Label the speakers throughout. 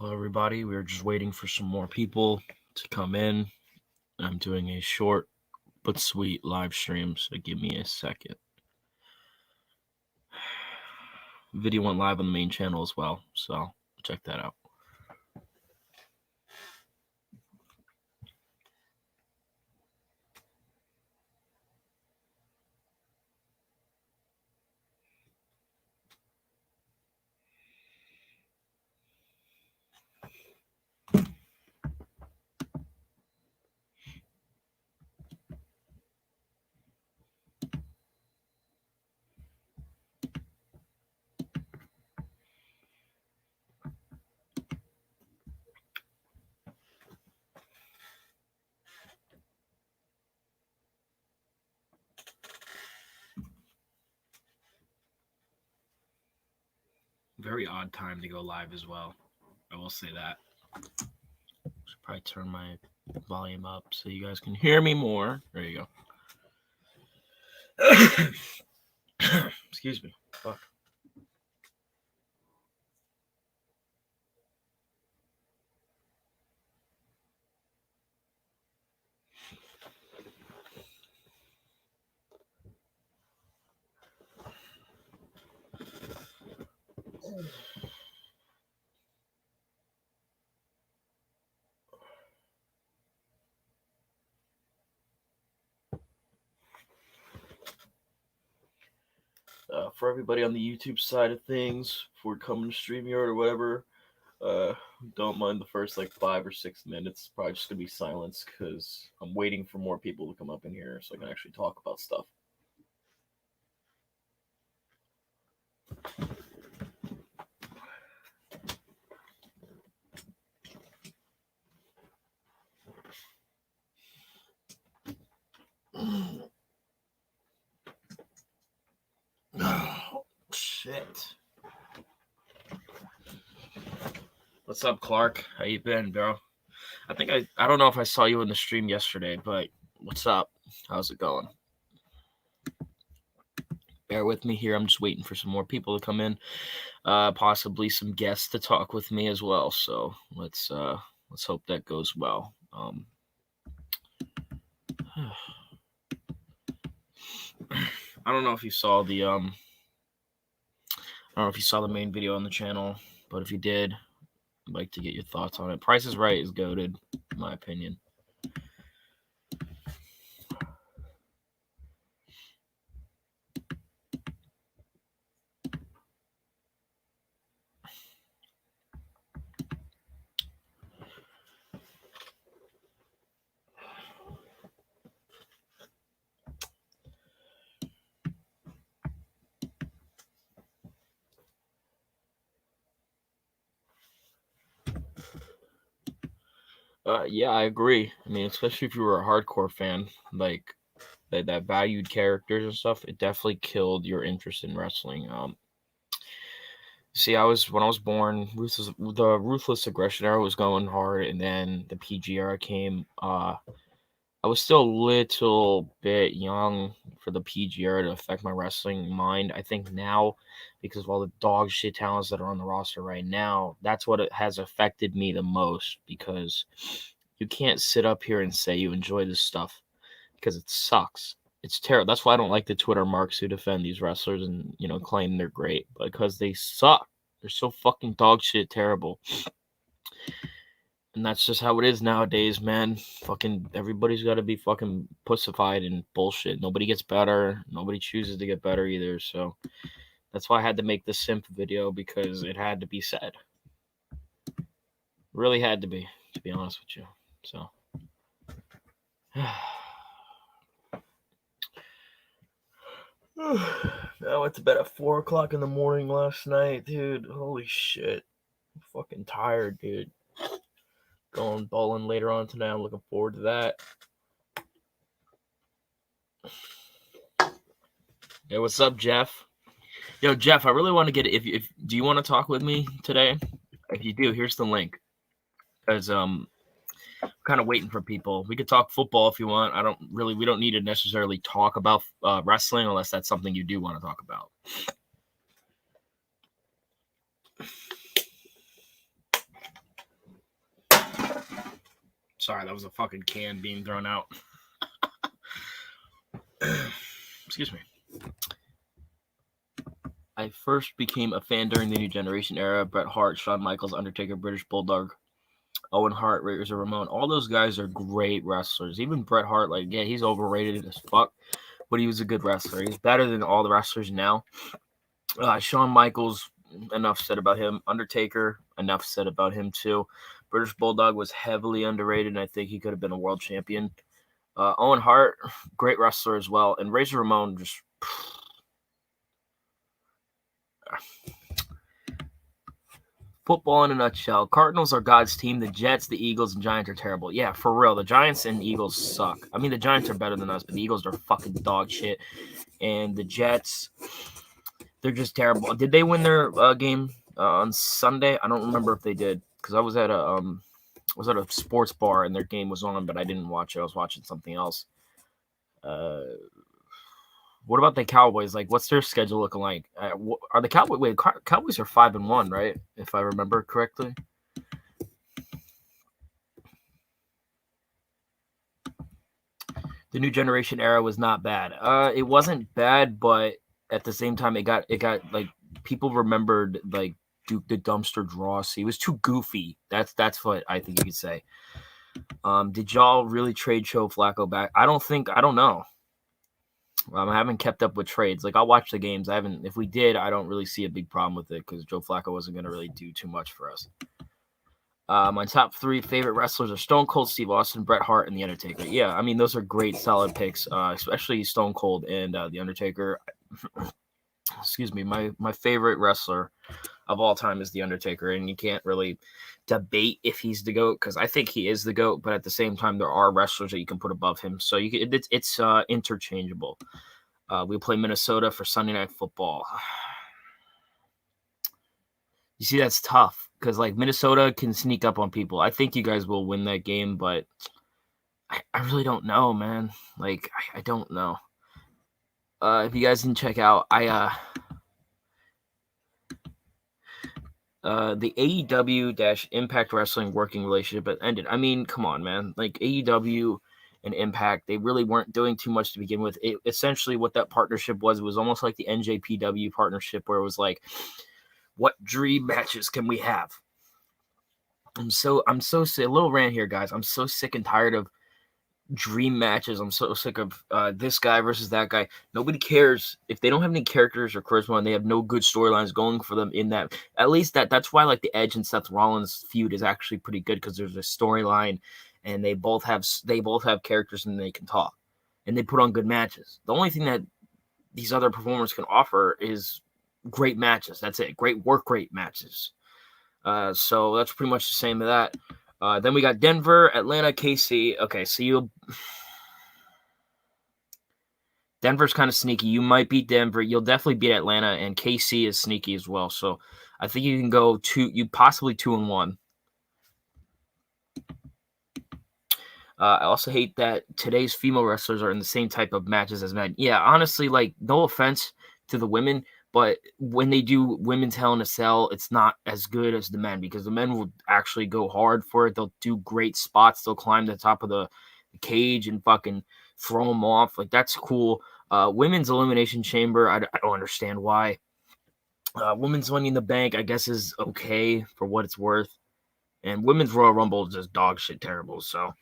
Speaker 1: Hello, everybody. We're just waiting for some more people to come in. I'm doing a short but sweet live stream, so give me a second. Video went live on the main channel as well, so check that out. Very odd time to go live as well. I will say that. Should probably turn my volume up so you guys can hear me more. There you go. Excuse me. Fuck. For everybody on the YouTube side of things, before coming to StreamYard or whatever, don't mind the first 5 or 6 minutes. Probably just gonna be silence because I'm waiting for more people to come up in here so I can actually talk about stuff. Oh, shit. What's up, Clark? How you been, bro? I don't know if I saw you in the stream yesterday, but what's up? How's it going? Bear with me here. I'm just waiting for some more people to come in. Possibly some guests to talk with me as well. So let's hope that goes well. I don't know if you saw the I don't know if you saw the main video on the channel, but if you did, I'd like to get your thoughts on it. Price is Right is goated, in my opinion. Yeah, I agree. I mean, especially if you were a hardcore fan, like that valued characters and stuff, it definitely killed your interest in wrestling. See, when I was born, the ruthless aggression era was going hard, and then the PG era came. I was still a little bit young for the PG era to affect my wrestling mind. I think now, because of all the dog shit talents that are on the roster right now, that's what it has affected me the most, because you can't sit up here and say you enjoy this stuff because it sucks. It's terrible. That's why I don't like the Twitter marks who defend these wrestlers and, claim they're great, because they suck. They're so fucking dog shit terrible. And that's just how it is nowadays, man. Fucking everybody's got to be fucking pussified and bullshit. Nobody gets better. Nobody chooses to get better either. So that's why I had to make this simp video, because it had to be said. Really had to be honest with you. So I went to bed at 4 o'clock in the morning last night, dude. Holy shit. I'm fucking tired, dude. Going bowling later on tonight. I'm looking forward to that. Hey, what's up, Jeff? Yo, Jeff, I really want to get it. If do you want to talk with me today? If you do, here's the link. Because I'm kind of waiting for people. We could talk football if you want. We don't need to necessarily talk about wrestling unless that's something you do want to talk about. Sorry, that was a fucking can being thrown out. Excuse me. I first became a fan during the New Generation era. Bret Hart, Shawn Michaels, Undertaker, British Bulldog, Owen Hart, Razor Ramon. All those guys are great wrestlers. Even Bret Hart, like, yeah, he's overrated as fuck, but he was a good wrestler. He's better than all the wrestlers now. Shawn Michaels, enough said about him. Undertaker, enough said about him too. British Bulldog was heavily underrated, and I think he could have been a world champion. Owen Hart, great wrestler as well. And Razor Ramon, just... Football in a nutshell. Cardinals are God's team. The Jets, the Eagles, and Giants are terrible. Yeah, for real. The Giants and Eagles suck. I mean, the Giants are better than us, but the Eagles are fucking dog shit. And the Jets, they're just terrible. Did they win their game on Sunday? I don't remember if they did, because I was at a sports bar and their game was on, but I didn't watch it. I was watching something else. What about the Cowboys? Like, what's their schedule looking like? Are the Cowboys? Wait, Cowboys are 5-1, right? If I remember correctly. The New Generation era was not bad. It wasn't bad, but at the same time, it got like people remembered like Duke the Dumpster Dross. He was too goofy. That's what I think you could say. Did y'all really trade Joe Flacco back? I don't know. I haven't kept up with trades. Like, I'll watch the games. If we did, I don't really see a big problem with it because Joe Flacco wasn't going to really do too much for us. My top 3 favorite wrestlers are Stone Cold, Steve Austin, Bret Hart, and The Undertaker. Yeah, I mean, those are great, solid picks, especially Stone Cold and The Undertaker. Excuse me. My favorite wrestler of all time is The Undertaker, and you can't really debate if he's the GOAT, because I think he is the GOAT, but at the same time, there are wrestlers that you can put above him, so it's interchangeable. We play Minnesota for Sunday Night Football. You see, that's tough, because like Minnesota can sneak up on people. I think you guys will win that game, but I really don't know, man. Like, I don't know. If you guys didn't check out, the AEW - Impact Wrestling working relationship ended. I mean, come on, man. Like, AEW and Impact, they really weren't doing too much to begin with. Essentially, what that partnership was, it was almost like the NJPW partnership, where it was like, what dream matches can we have? I'm so sick. A little rant here, guys. I'm so sick and tired of dream matches. I'm so sick of this guy versus that guy. Nobody cares if they don't have any characters or charisma and they have no good storylines going for them in that. At least that's why like the Edge and Seth Rollins feud is actually pretty good, because there's a storyline and they both have characters and they can talk and they put on good matches. The only thing that these other performers can offer is great matches. That's it. Great work rate matches. So that's pretty much the same as that. Then we got Denver, Atlanta, KC. Okay, so Denver's kind of sneaky. You might beat Denver. You'll definitely beat Atlanta, and KC is sneaky as well. So I think you can go possibly 2-1. I also hate that today's female wrestlers are in the same type of matches as men. Yeah, honestly, like, no offense to the women, but when they do women's Hell in a Cell, it's not as good as the men, because the men will actually go hard for it. They'll do great spots. They'll climb the top of the cage and fucking throw them off. Like, that's cool. Women's Elimination Chamber, I don't understand why. Women's Money in the Bank, I guess, is okay for what it's worth. And Women's Royal Rumble is just dog shit terrible, so...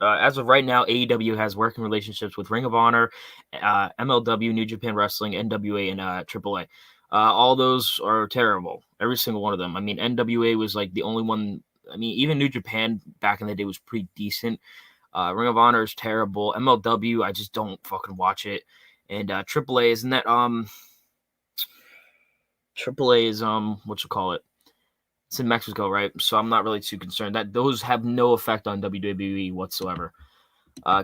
Speaker 1: as of right now, AEW has working relationships with Ring of Honor, MLW, New Japan Wrestling, NWA, and AAA. All those are terrible. Every single one of them. I mean, NWA was like the only one. I mean, even New Japan back in the day was pretty decent. Ring of Honor is terrible. MLW, I just don't fucking watch it. And AAA, isn't that AAA is what you call it? It's in Mexico, right? So I'm not really too concerned. That those have no effect on WWE whatsoever.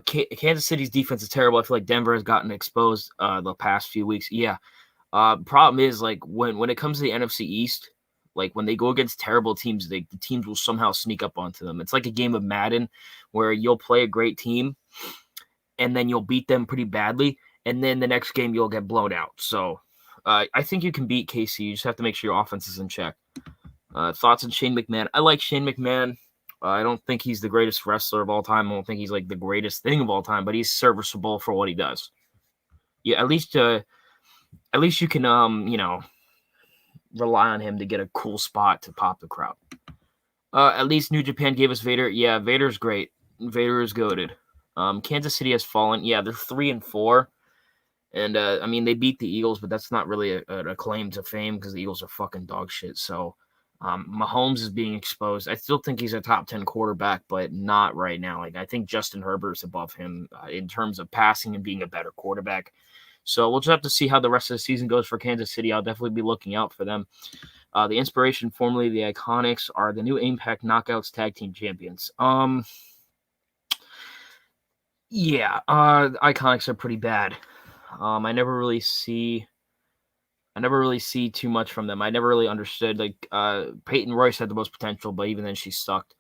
Speaker 1: Kansas City's defense is terrible. I feel like Denver has gotten exposed the past few weeks. Yeah. Problem is, like, when it comes to the NFC East, like, when they go against terrible teams, the teams will somehow sneak up onto them. It's like a game of Madden where you'll play a great team and then you'll beat them pretty badly, and then the next game you'll get blown out. So I think you can beat KC. You just have to make sure your offense is in check. Thoughts on Shane McMahon? I like Shane McMahon. I don't think he's the greatest wrestler of all time. I don't think he's like the greatest thing of all time, but he's serviceable for what he does. Yeah, at least you can rely on him to get a cool spot to pop the crowd. At least New Japan gave us Vader. Yeah, Vader's great. Vader is goated. Kansas City has fallen. Yeah, they're 3-4. And I mean, they beat the Eagles, but that's not really a claim to fame because the Eagles are fucking dog shit. So Mahomes is being exposed. I still think he's a top 10 quarterback, but not right now. Like I think Justin Herbert's above him in terms of passing and being a better quarterback. So we'll just have to see how the rest of the season goes for Kansas City. I'll definitely be looking out for them. The Inspiration, formerly the Iconics, are the new Impact Knockouts Tag Team Champions. Yeah, Iconics are pretty bad. I never really see too much from them. I never really understood. Like Peyton Royce had the most potential, but even then she sucked.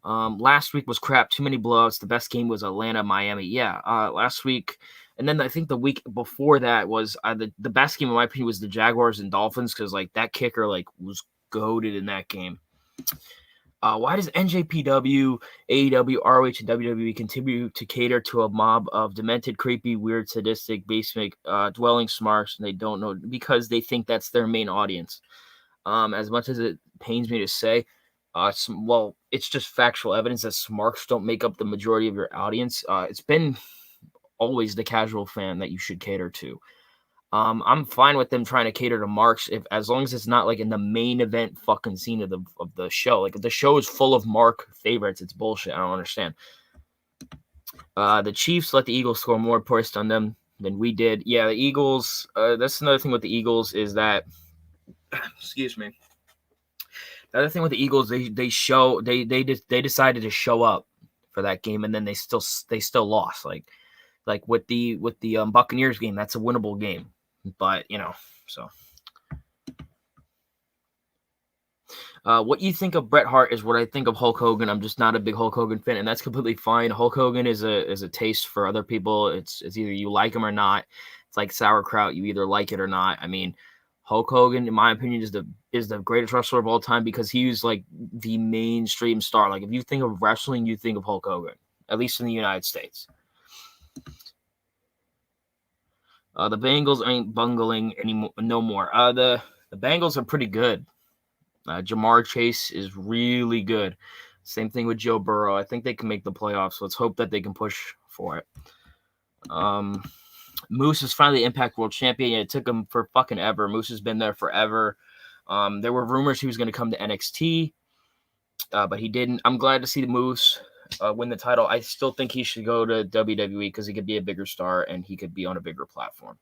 Speaker 1: Last week was crap. Too many blowouts. The best game was Atlanta, Miami. Yeah, last week. And then I think the week before that was the best game, in my opinion, was the Jaguars and Dolphins because like that kicker like was goated in that game. Why does NJPW, AEW, ROH, and WWE continue to cater to a mob of demented, creepy, weird, sadistic, basement dwelling smarks? And they don't know because they think that's their main audience. As much as it pains me to say, it's just factual evidence that smarks don't make up the majority of your audience. It's been always the casual fan that you should cater to. I'm fine with them trying to cater to marks as long as it's not like in the main event fucking scene of the show. Like if the show is full of mark favorites, it's bullshit. I don't understand. The Chiefs let the Eagles score more points on them than we did. Yeah, the Eagles. That's another thing with the Eagles is that. Excuse me. The other thing with the Eagles, they decided to show up for that game, and then they still lost. Like with the Buccaneers game, that's a winnable game. But, so. What you think of Bret Hart is what I think of Hulk Hogan. I'm just not a big Hulk Hogan fan, and that's completely fine. Hulk Hogan is a taste for other people. It's either you like him or not. It's like sauerkraut. You either like it or not. I mean, Hulk Hogan, in my opinion, is the greatest wrestler of all time because he was like the mainstream star. Like if you think of wrestling, you think of Hulk Hogan, at least in the United States. The Bengals ain't bungling anymore. No more. The Bengals are pretty good. Jamar Chase is really good. Same thing with Joe Burrow. I think they can make the playoffs. Let's hope that they can push for it. Moose is finally Impact World Champion. It took him for fucking ever. Moose has been there forever. There were rumors he was going to come to NXT, but he didn't. I'm glad to see the Moose win the title. I still think he should go to WWE because he could be a bigger star and he could be on a bigger platform.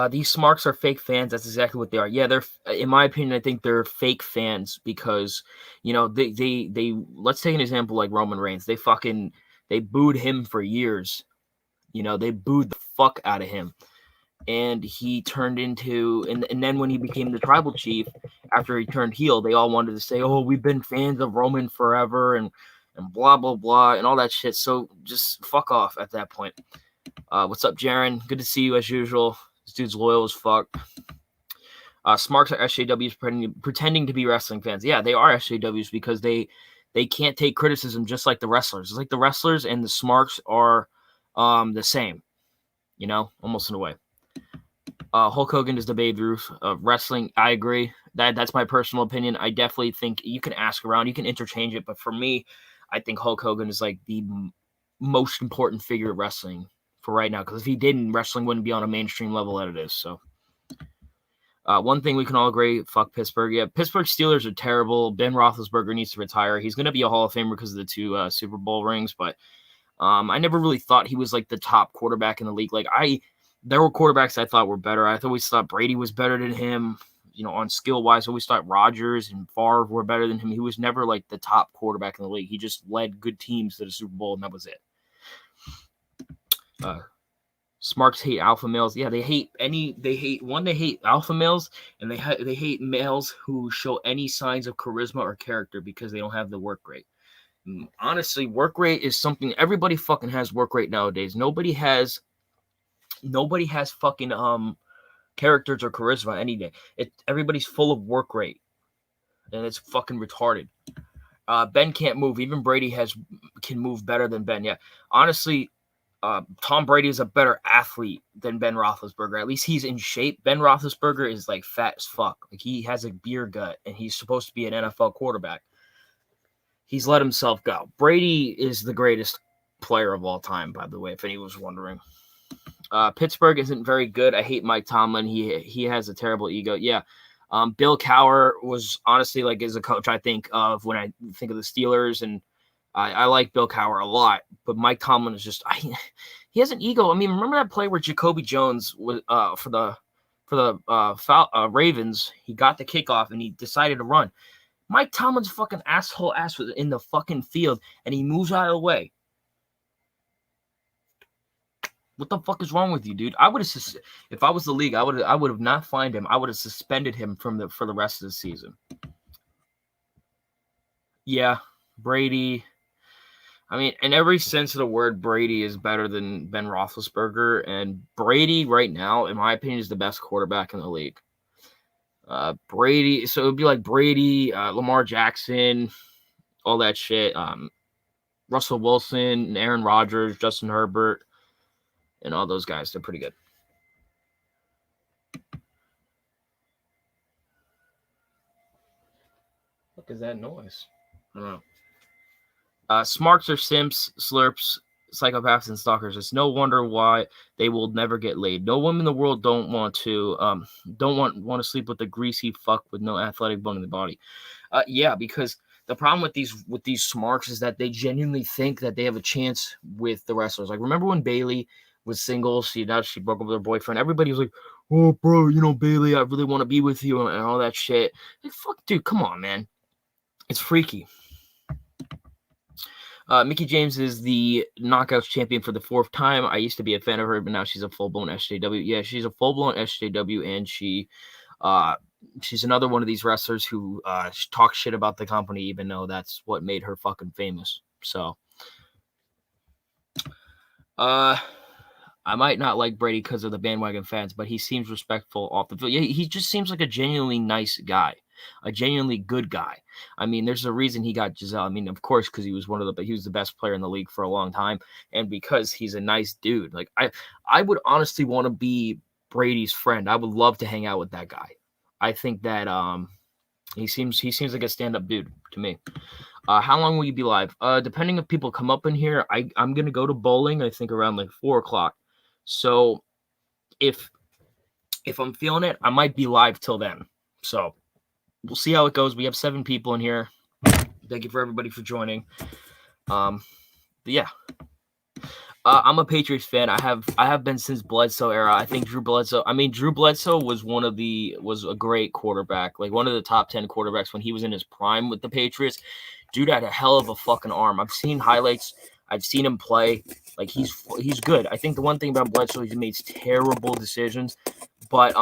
Speaker 1: These smarks are fake fans. That's exactly what they are. Yeah, they're. In my opinion, I think they're fake fans because they. Let's take an example like Roman Reigns. They booed him for years. They booed the fuck out of him, and he turned into and then when he became the tribal chief after he turned heel, they all wanted to say, "Oh, we've been fans of Roman forever," and blah blah blah and all that shit. So just fuck off at that point. What's up, Jaron? Good to see you as usual. This dude's loyal as fuck. Smarks are SJWs pretending to be wrestling fans. Yeah, they are SJWs because they can't take criticism just like the wrestlers. It's like the wrestlers and the smarks are the same, almost in a way. Hulk Hogan is the Babe Ruth of wrestling. I agree. That's my personal opinion. I definitely think you can ask around. You can interchange it. But for me, I think Hulk Hogan is like the most important figure of wrestling for right now, because if he didn't, wrestling wouldn't be on a mainstream level that it is. So one thing we can all agree, fuck Pittsburgh. Yeah, Pittsburgh Steelers are terrible. Ben Roethlisberger needs to retire. He's going to be a Hall of Famer because of the 2 Super Bowl rings, but I never really thought he was like the top quarterback in the league. There were quarterbacks I thought were better. I always thought Brady was better than him, on skill wise. I always thought Rodgers and Favre were better than him. He was never like the top quarterback in the league. He just led good teams to the Super Bowl, and that was it. Smarks hate alpha males. Yeah, they hate alpha males, and they hate males who show any signs of charisma or character because they don't have the work rate. Honestly, work rate is something everybody fucking has. Work rate nowadays. Nobody has fucking characters or charisma any day. Everybody's full of work rate. and it's fucking retarded. Ben can't move. Even Brady can move better than Ben. Yeah, honestly, Tom Brady is a better athlete than Ben Roethlisberger. At least he's in shape. Ben Roethlisberger is like fat as fuck. Like he has a beer gut, and he's supposed to be an NFL quarterback. He's let himself go. Brady is the greatest player of all time, by the way, if anyone was wondering. Pittsburgh isn't very good. I hate Mike Tomlin. He has a terrible ego. Yeah. Bill Cowher was honestly like as a coach I think of when I think of the Steelers, and I like Bill Cowher a lot. But Mike Tomlin is just he has an ego. I mean, remember that play where Jacoby Jones was for the Ravens? He got the kickoff and he decided to run. Mike Tomlin's fucking ass was in the fucking field, and he moves out of the way. What the fuck is wrong with you, dude? I would have, if I was the league, I would have not fined him. I would have suspended him for the rest of the season. Yeah, Brady. I mean, in every sense of the word, Brady is better than Ben Roethlisberger, and Brady right now, in my opinion, is the best quarterback in the league. Brady, so it would be like Brady, Lamar Jackson, all that shit. Russell Wilson, Aaron Rodgers, Justin Herbert, and all those guys. They're pretty good. What is that noise? I don't know. Smarks are simps, slurps, psychopaths, and stalkers. It's no wonder why they will never get laid. No woman in the world don't want to sleep with a greasy fuck with no athletic bone in the body. Yeah, because the problem with these smarks is that they genuinely think that they have a chance with the wrestlers. Like, remember when Bayley was single? She broke up with her boyfriend. Everybody was like, "Oh, bro, Bayley, I really want to be with you," and all that shit. Like, fuck, dude, come on, man. It's freaky. Mickie James is the Knockouts champion for the 4th time. I used to be a fan of her, but now she's a full-blown SJW. Yeah, she's a full-blown SJW, and she's another one of these wrestlers who talk shit about the company, even though that's what made her fucking famous. So, I might not like Brady because of the bandwagon fans, but he seems respectful off the field. Yeah, he just seems like a genuinely nice guy, a genuinely good guy. I mean, there's a reason he got Giselle. I mean, of course, because he was the best player in the league for a long time, and because he's a nice dude. Like I would honestly want to be Brady's friend. I would love to hang out with that guy. I think that he seems like a stand-up dude to me. How long will you be live? Depending if people come up in here, I'm gonna go to bowling. I think around like 4:00. So if I'm feeling it, I might be live till then. So we'll see how it goes. We have 7 people in here. Thank you for everybody for joining. But yeah. I'm a Patriots fan. I have been since Bledsoe era. I think Drew Bledsoe was a great quarterback, like one of the top 10 quarterbacks when he was in his prime with the Patriots. Dude had a hell of a fucking arm. I've seen highlights. I've seen him play. Like he's good. I think the one thing about Bledsoe is he makes terrible decisions, but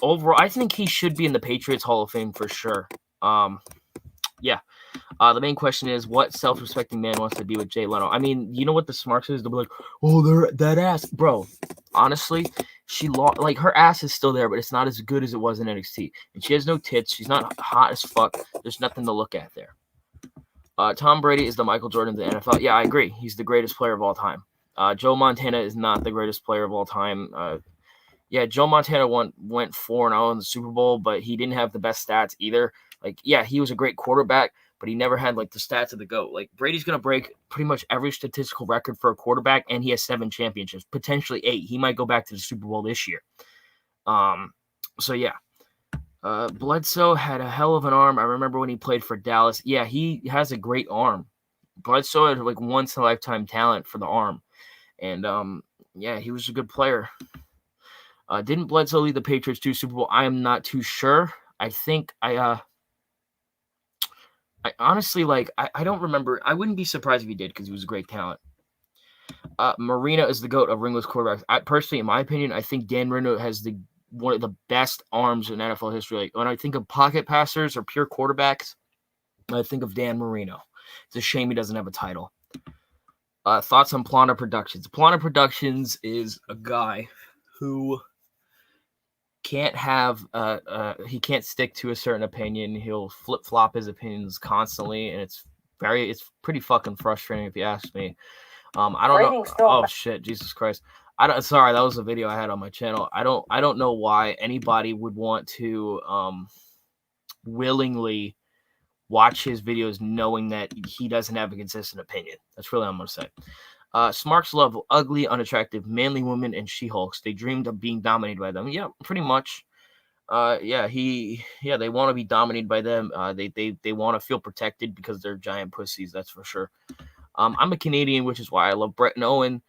Speaker 1: overall I think he should be in the Patriots Hall of Fame for sure. Yeah. The main question is, what self-respecting man wants to be with Jay Leno? I mean, you know what the smarks is? They'll be like, "Oh, that ass, bro." Honestly, she like her ass is still there, but it's not as good as it was in NXT. And she has no tits. She's not hot as fuck. There's nothing to look at there. Tom Brady is the Michael Jordan of the NFL. Yeah, I agree. He's the greatest player of all time. Joe Montana is not the greatest player of all time. Yeah, Joe Montana went 4-0 in the Super Bowl, but he didn't have the best stats either. Like, yeah, he was a great quarterback, but he never had like the stats of the GOAT. Like, Brady's gonna break pretty much every statistical record for a quarterback, and he has 7 championships, potentially 8. He might go back to the Super Bowl this year. So yeah. Bledsoe had a hell of an arm. I remember when he played for Dallas. Yeah, he has a great arm. Bledsoe had like once in a lifetime talent for the arm. And yeah, he was a good player. Didn't Bledsoe lead the Patriots to Super Bowl? I am not too sure. I think I honestly I don't remember. I wouldn't be surprised if he did because he was a great talent. Marino is the GOAT of ringless quarterbacks. Personally, in my opinion, I think Dan Marino has one of the best arms in NFL history. Like, when I think of pocket passers or pure quarterbacks, I think of Dan Marino. It's a shame he doesn't have a title. Thoughts on Plana Productions? Plana Productions is a guy who can't have he can't stick to a certain opinion. He'll flip-flop his opinions constantly, and it's pretty fucking frustrating if you ask me. I don't know. Oh shit, Jesus Christ. Sorry, that was a video I had on my channel. I don't know why anybody would want to willingly watch his videos knowing that he doesn't have a consistent opinion. That's really what I'm gonna say. Smarks love ugly, unattractive, manly women and She-Hulks. They dreamed of being dominated by them. Yeah, pretty much. They want to be dominated by them. They want to feel protected because they're giant pussies. That's for sure. I'm a Canadian, which is why I love Brett and Owen.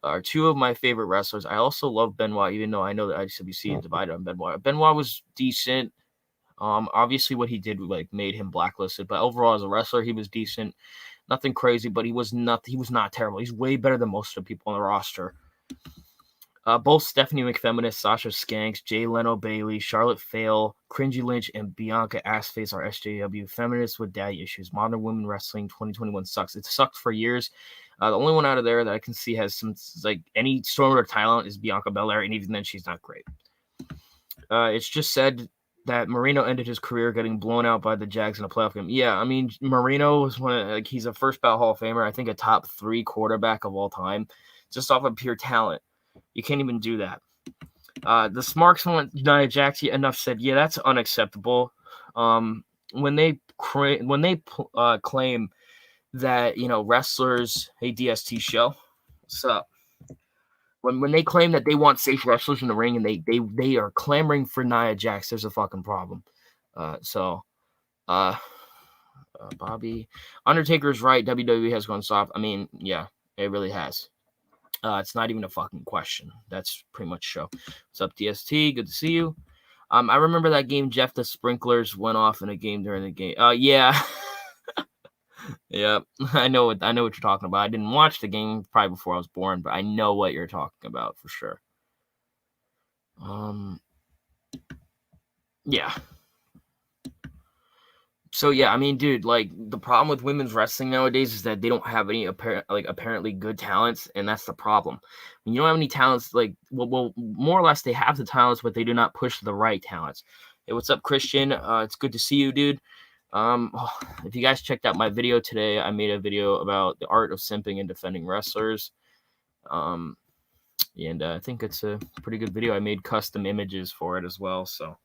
Speaker 1: Are two of my favorite wrestlers. I also love Benoit, even though I know that IWC is divided on Benoit. Benoit was decent. Obviously what he did like made him blacklisted, but overall as a wrestler, he was decent. Nothing crazy, but he was not terrible. He's way better than most of the people on the roster. Both Stephanie McFeminist, Sasha Skanks, Jay Leno Bailey, Charlotte Fail, Cringy Lynch, and Bianca Assface are SJW feminists with daddy issues. Modern women wrestling 2021 sucks. It sucked for years. The only one out of there that I can see has some like any stronger talent is Bianca Belair, and even then she's not great. It's just said that Marino ended his career getting blown out by the Jags in a playoff game. Yeah, I mean Marino was he's a first ballot Hall of Famer. I think a top 3 quarterback of all time, just off of pure talent. You can't even do that. The Smarks want Nia Jax. Enough said. Yeah, that's unacceptable. When they claim that wrestlers, hey DST show, what's up? When they claim that they want safe wrestlers in the ring and they are clamoring for Nia Jax, there's a fucking problem. Bobby Undertaker's right. WWE has gone soft. I mean, yeah, it really has. It's not even a fucking question. That's pretty much show. What's up, DST? Good to see you. I remember that game. Jeff the sprinklers went off in a game during the game. Yeah. Yeah, I know what you're talking about. I didn't watch the game probably before I was born, but I know what you're talking about for sure. Yeah. So yeah, I mean, dude, like the problem with women's wrestling nowadays is that they don't have any apparently good talents, and that's the problem. When you don't have any talents, like well, more or less they have the talents, but they do not push the right talents. Hey, what's up, Christian? It's good to see you, dude. If you guys checked out my video today, I made a video about the art of simping and defending wrestlers. And I think it's a pretty good video. I made custom images for it as well. So,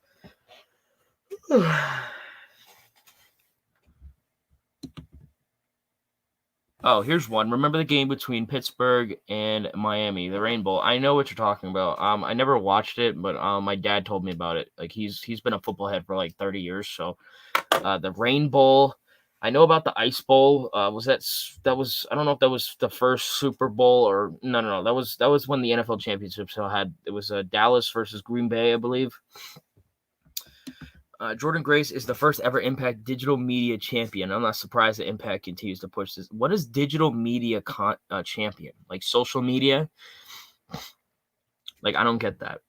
Speaker 1: oh, here's one. Remember the game between Pittsburgh and Miami, the Rain Bowl? I know what you're talking about. I never watched it, but my dad told me about it. Like he's been a football head for like 30 years, so. The Rain Bowl. I know about the Ice Bowl. That was I don't know if that was the first Super Bowl or no. That was when the NFL championship still had it was Dallas versus Green Bay, I believe. Jordan Grace is the first ever Impact digital media champion. I'm not surprised that Impact continues to push this. What is digital media champion? Like social media? Like I don't get that.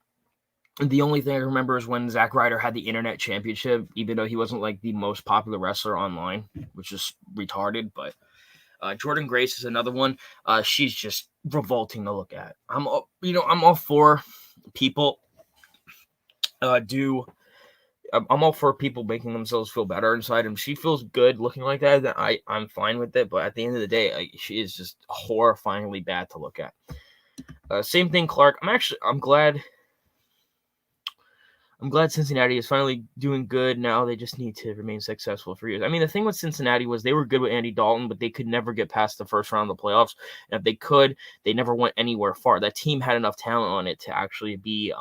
Speaker 1: The only thing I remember is when Zack Ryder had the internet championship, even though he wasn't like the most popular wrestler online, which is retarded. But Jordan Grace is another one. She's just revolting to look at. I'm all for people I'm all for people making themselves feel better inside, and she feels good looking like that. Then I'm fine with it. But at the end of the day, she is just horrifyingly bad to look at. Same thing, Clark. I'm glad Cincinnati is finally doing good. Now they just need to remain successful for years. I mean, the thing with Cincinnati was they were good with Andy Dalton, but they could never get past the first round of the playoffs. And if they could, they never went anywhere far. That team had enough talent on it to actually be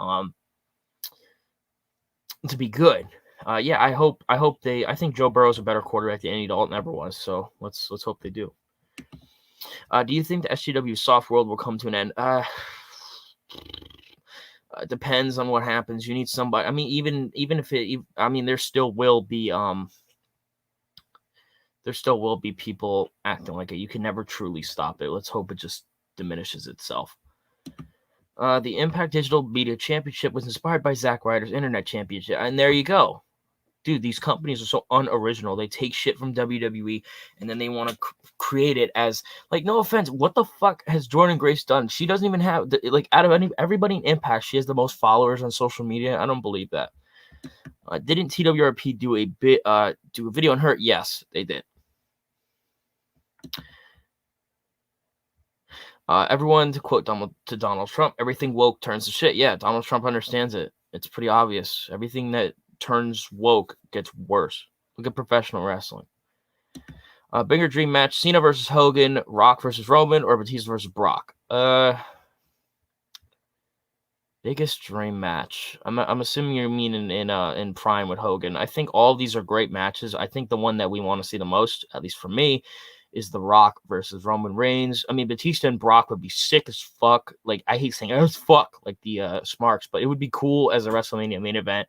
Speaker 1: good. I think Joe Burrow is a better quarterback than Andy Dalton ever was. So let's hope they do. Do you think the SGW soft world will come to an end? Depends on what happens. You need somebody. I mean, even if there still will be people acting like it. You can never truly stop it. Let's hope it just diminishes itself. The Impact Digital Media Championship was inspired by Zack Ryder's Internet Championship, and there you go. dude, these companies are so unoriginal. They take shit from WWE and then they want to create it as, like, no offense, what the fuck has Jordynne Grace done? She doesn't even have like, out of everybody in Impact, she has the most followers on social media. I don't believe that. Didn't TWRP do a video on her? Yes, they did. Everyone, to quote Donald Trump, everything woke turns to shit. Yeah, Donald Trump understands it. It's pretty obvious. Everything that turns woke gets worse. Look at professional wrestling. Bigger dream match: Cena versus Hogan, Rock versus Roman, or Batista versus Brock. Biggest dream match. I'm assuming you mean in Prime with Hogan. I think all these are great matches. I think the one that we want to see the most, at least for me, is The Rock versus Roman Reigns. I mean, Batista and Brock would be sick as fuck. Like, I hate saying as fuck, like the Smarks, but it would be cool as a WrestleMania main event.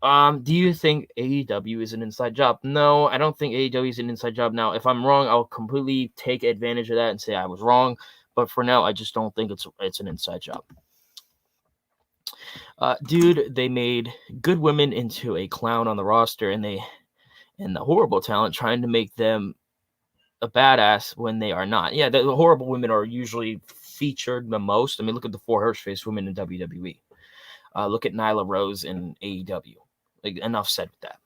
Speaker 1: Do you think AEW is an inside job? No, I don't think AEW is an inside job. Now, if I'm wrong, I'll completely take advantage of that and say I was wrong. But for now, I just don't think it's an inside job. Dude, they made good women into a clown on the roster, and the horrible talent trying to make them a badass when they are not. Yeah, the horrible women are usually featured the most. I mean, look at the 4 Hirschface women in WWE. Look at Nyla Rose in AEW. Like, enough said with that.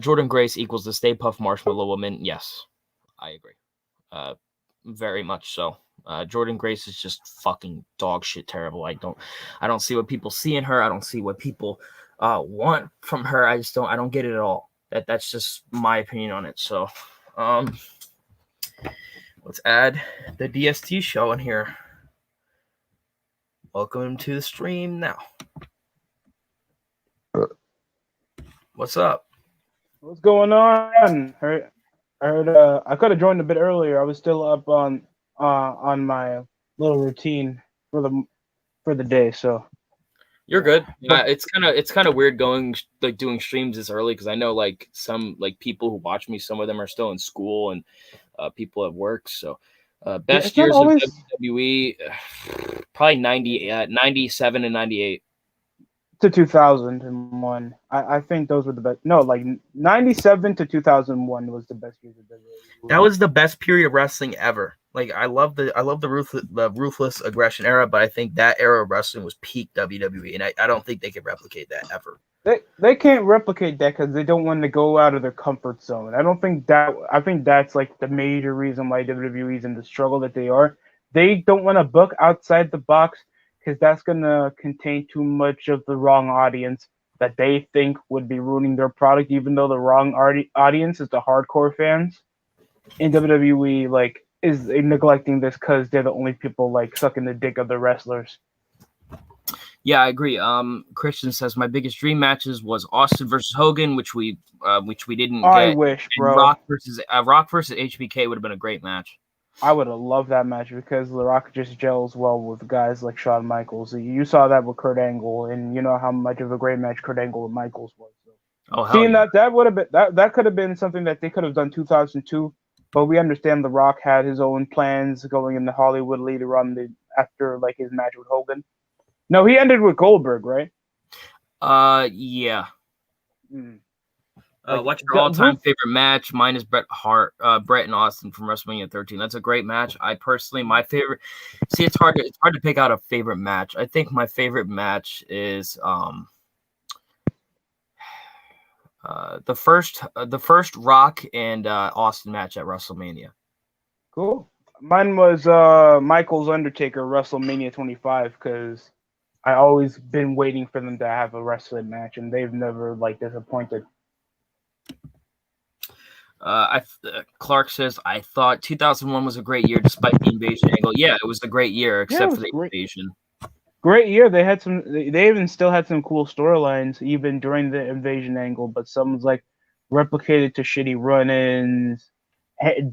Speaker 1: Jordynne Grace equals the Stay Puft Marshmallow Woman. Yes, I agree. Very much so. Jordynne Grace is just fucking dog shit terrible. I don't see what people see in her. I don't see what people want from her. I don't get it at all. That's just my opinion on it. So let's add the DST show in here. Welcome to the stream now. What's up?
Speaker 2: What's going on? I heard I could have joined a bit earlier. I was still up on my little routine for the day, so
Speaker 1: you're good. It's kind of weird going like doing streams this early because I know like some like people who watch me, some of them are still in school and people at work. So best years of WWE, probably 97 and 98.
Speaker 2: To 2001. I think those were the best. No, like 97 to 2001 was the best years of WWE.
Speaker 1: That was the best period of wrestling ever. Like, I love the ruthless aggression era, but I think that era of wrestling was peak WWE, and I don't think they can replicate that ever.
Speaker 2: They can't replicate that because they don't want to go out of their comfort zone. I think that's like the major reason why WWE is in the struggle that they are. They don't want to book outside the box because that's gonna contain too much of the wrong audience that they think would be ruining their product, even though the wrong audience is the hardcore fans. And WWE like is neglecting this because they're the only people like sucking the dick of the wrestlers.
Speaker 1: Yeah, I agree. Christian says my biggest dream matches was Austin versus Hogan, which we didn't get.
Speaker 2: I wish, bro.
Speaker 1: And Rock versus HBK would have been a great match.
Speaker 2: I would have loved that match because The Rock just gels well with guys like Shawn Michaels. You saw that with Kurt Angle, and you know how much of a great match Kurt Angle and Michaels was. So. Seeing yeah. that would have been that could have been something that they could have done 2002. But we understand The Rock had his own plans going into Hollywood later on after like his match with Hogan. No, he ended with Goldberg, right?
Speaker 1: Yeah. What's your all-time favorite match? Mine is Bret and Austin from WrestleMania 13. That's a great match. I personally, my favorite. See, it's hard to pick out a favorite match. I think my favorite match is the first Rock and Austin match at WrestleMania.
Speaker 2: Cool. Mine was Michaels Undertaker WrestleMania 25 because I always been waiting for them to have a wrestling match and they've never like disappointed.
Speaker 1: Clark says I thought 2001 was a great year despite the invasion angle. Yeah, it was a great year except for the invasion.
Speaker 2: Great year. They had some. They even still had some cool storylines even during the invasion angle. But some was like replicated to shitty run-ins,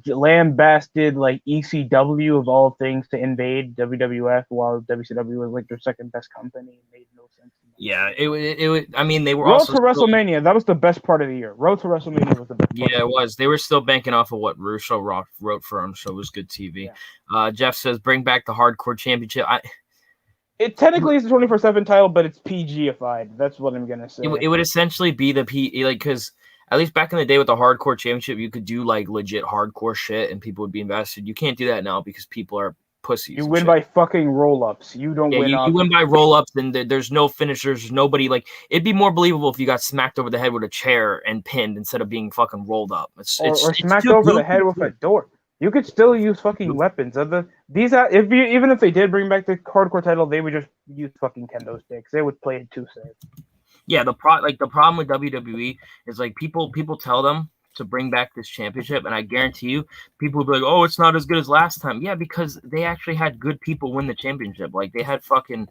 Speaker 2: lambasted like ECW of all things to invade WWF while WCW was like their second best company. It made no sense.
Speaker 1: Yeah, it would. I mean, they were
Speaker 2: Road
Speaker 1: also
Speaker 2: to WrestleMania. That was the best part of the year. Road to WrestleMania was the best.
Speaker 1: Yeah, it was. They were still banking off of what Russo wrote for them, so it was good TV. Yeah. Jeff says, "Bring back the Hardcore Championship."
Speaker 2: It technically is the 24/7 title, but it's PG-ified. That's what I'm gonna say.
Speaker 1: It would essentially be the because at least back in the day with the hardcore championship, you could do like legit hardcore shit and people would be invested. You can't do that now because people are pussies.
Speaker 2: You win by fucking roll-ups. You don't win.
Speaker 1: You win by roll-ups, and there's no finishers. Nobody it'd be more believable if you got smacked over the head with a chair and pinned instead of being fucking rolled up.
Speaker 2: Or smacked over the head with a door. You could still use fucking weapons. Even if they did bring back the hardcore title, they would just use fucking kendo sticks. They would play it too safe.
Speaker 1: Yeah, the problem with WWE is like people tell them to bring back this championship, and I guarantee you, people will be like, "Oh, it's not as good as last time." Yeah, because they actually had good people win the championship. Like they had fucking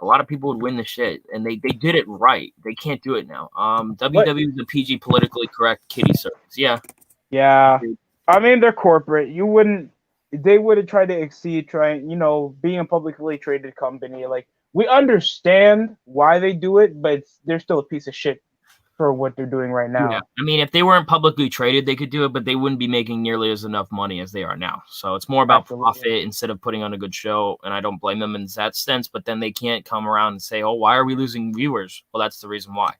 Speaker 1: a lot of people would win the shit, and they did it right. They can't do it now. WWE is a PG politically correct kiddie service. Yeah.
Speaker 2: Yeah. I mean, they're corporate. They wouldn't try to exceed being a publicly traded company. Like, we understand why they do it, but they're still a piece of shit for what they're doing right now.
Speaker 1: Yeah. I mean, if they weren't publicly traded, they could do it, but they wouldn't be making nearly as enough money as they are now. So it's more about profit instead of putting on a good show, and I don't blame them in that sense, but then they can't come around and say, "Oh, why are we losing viewers?" Well, that's the reason why.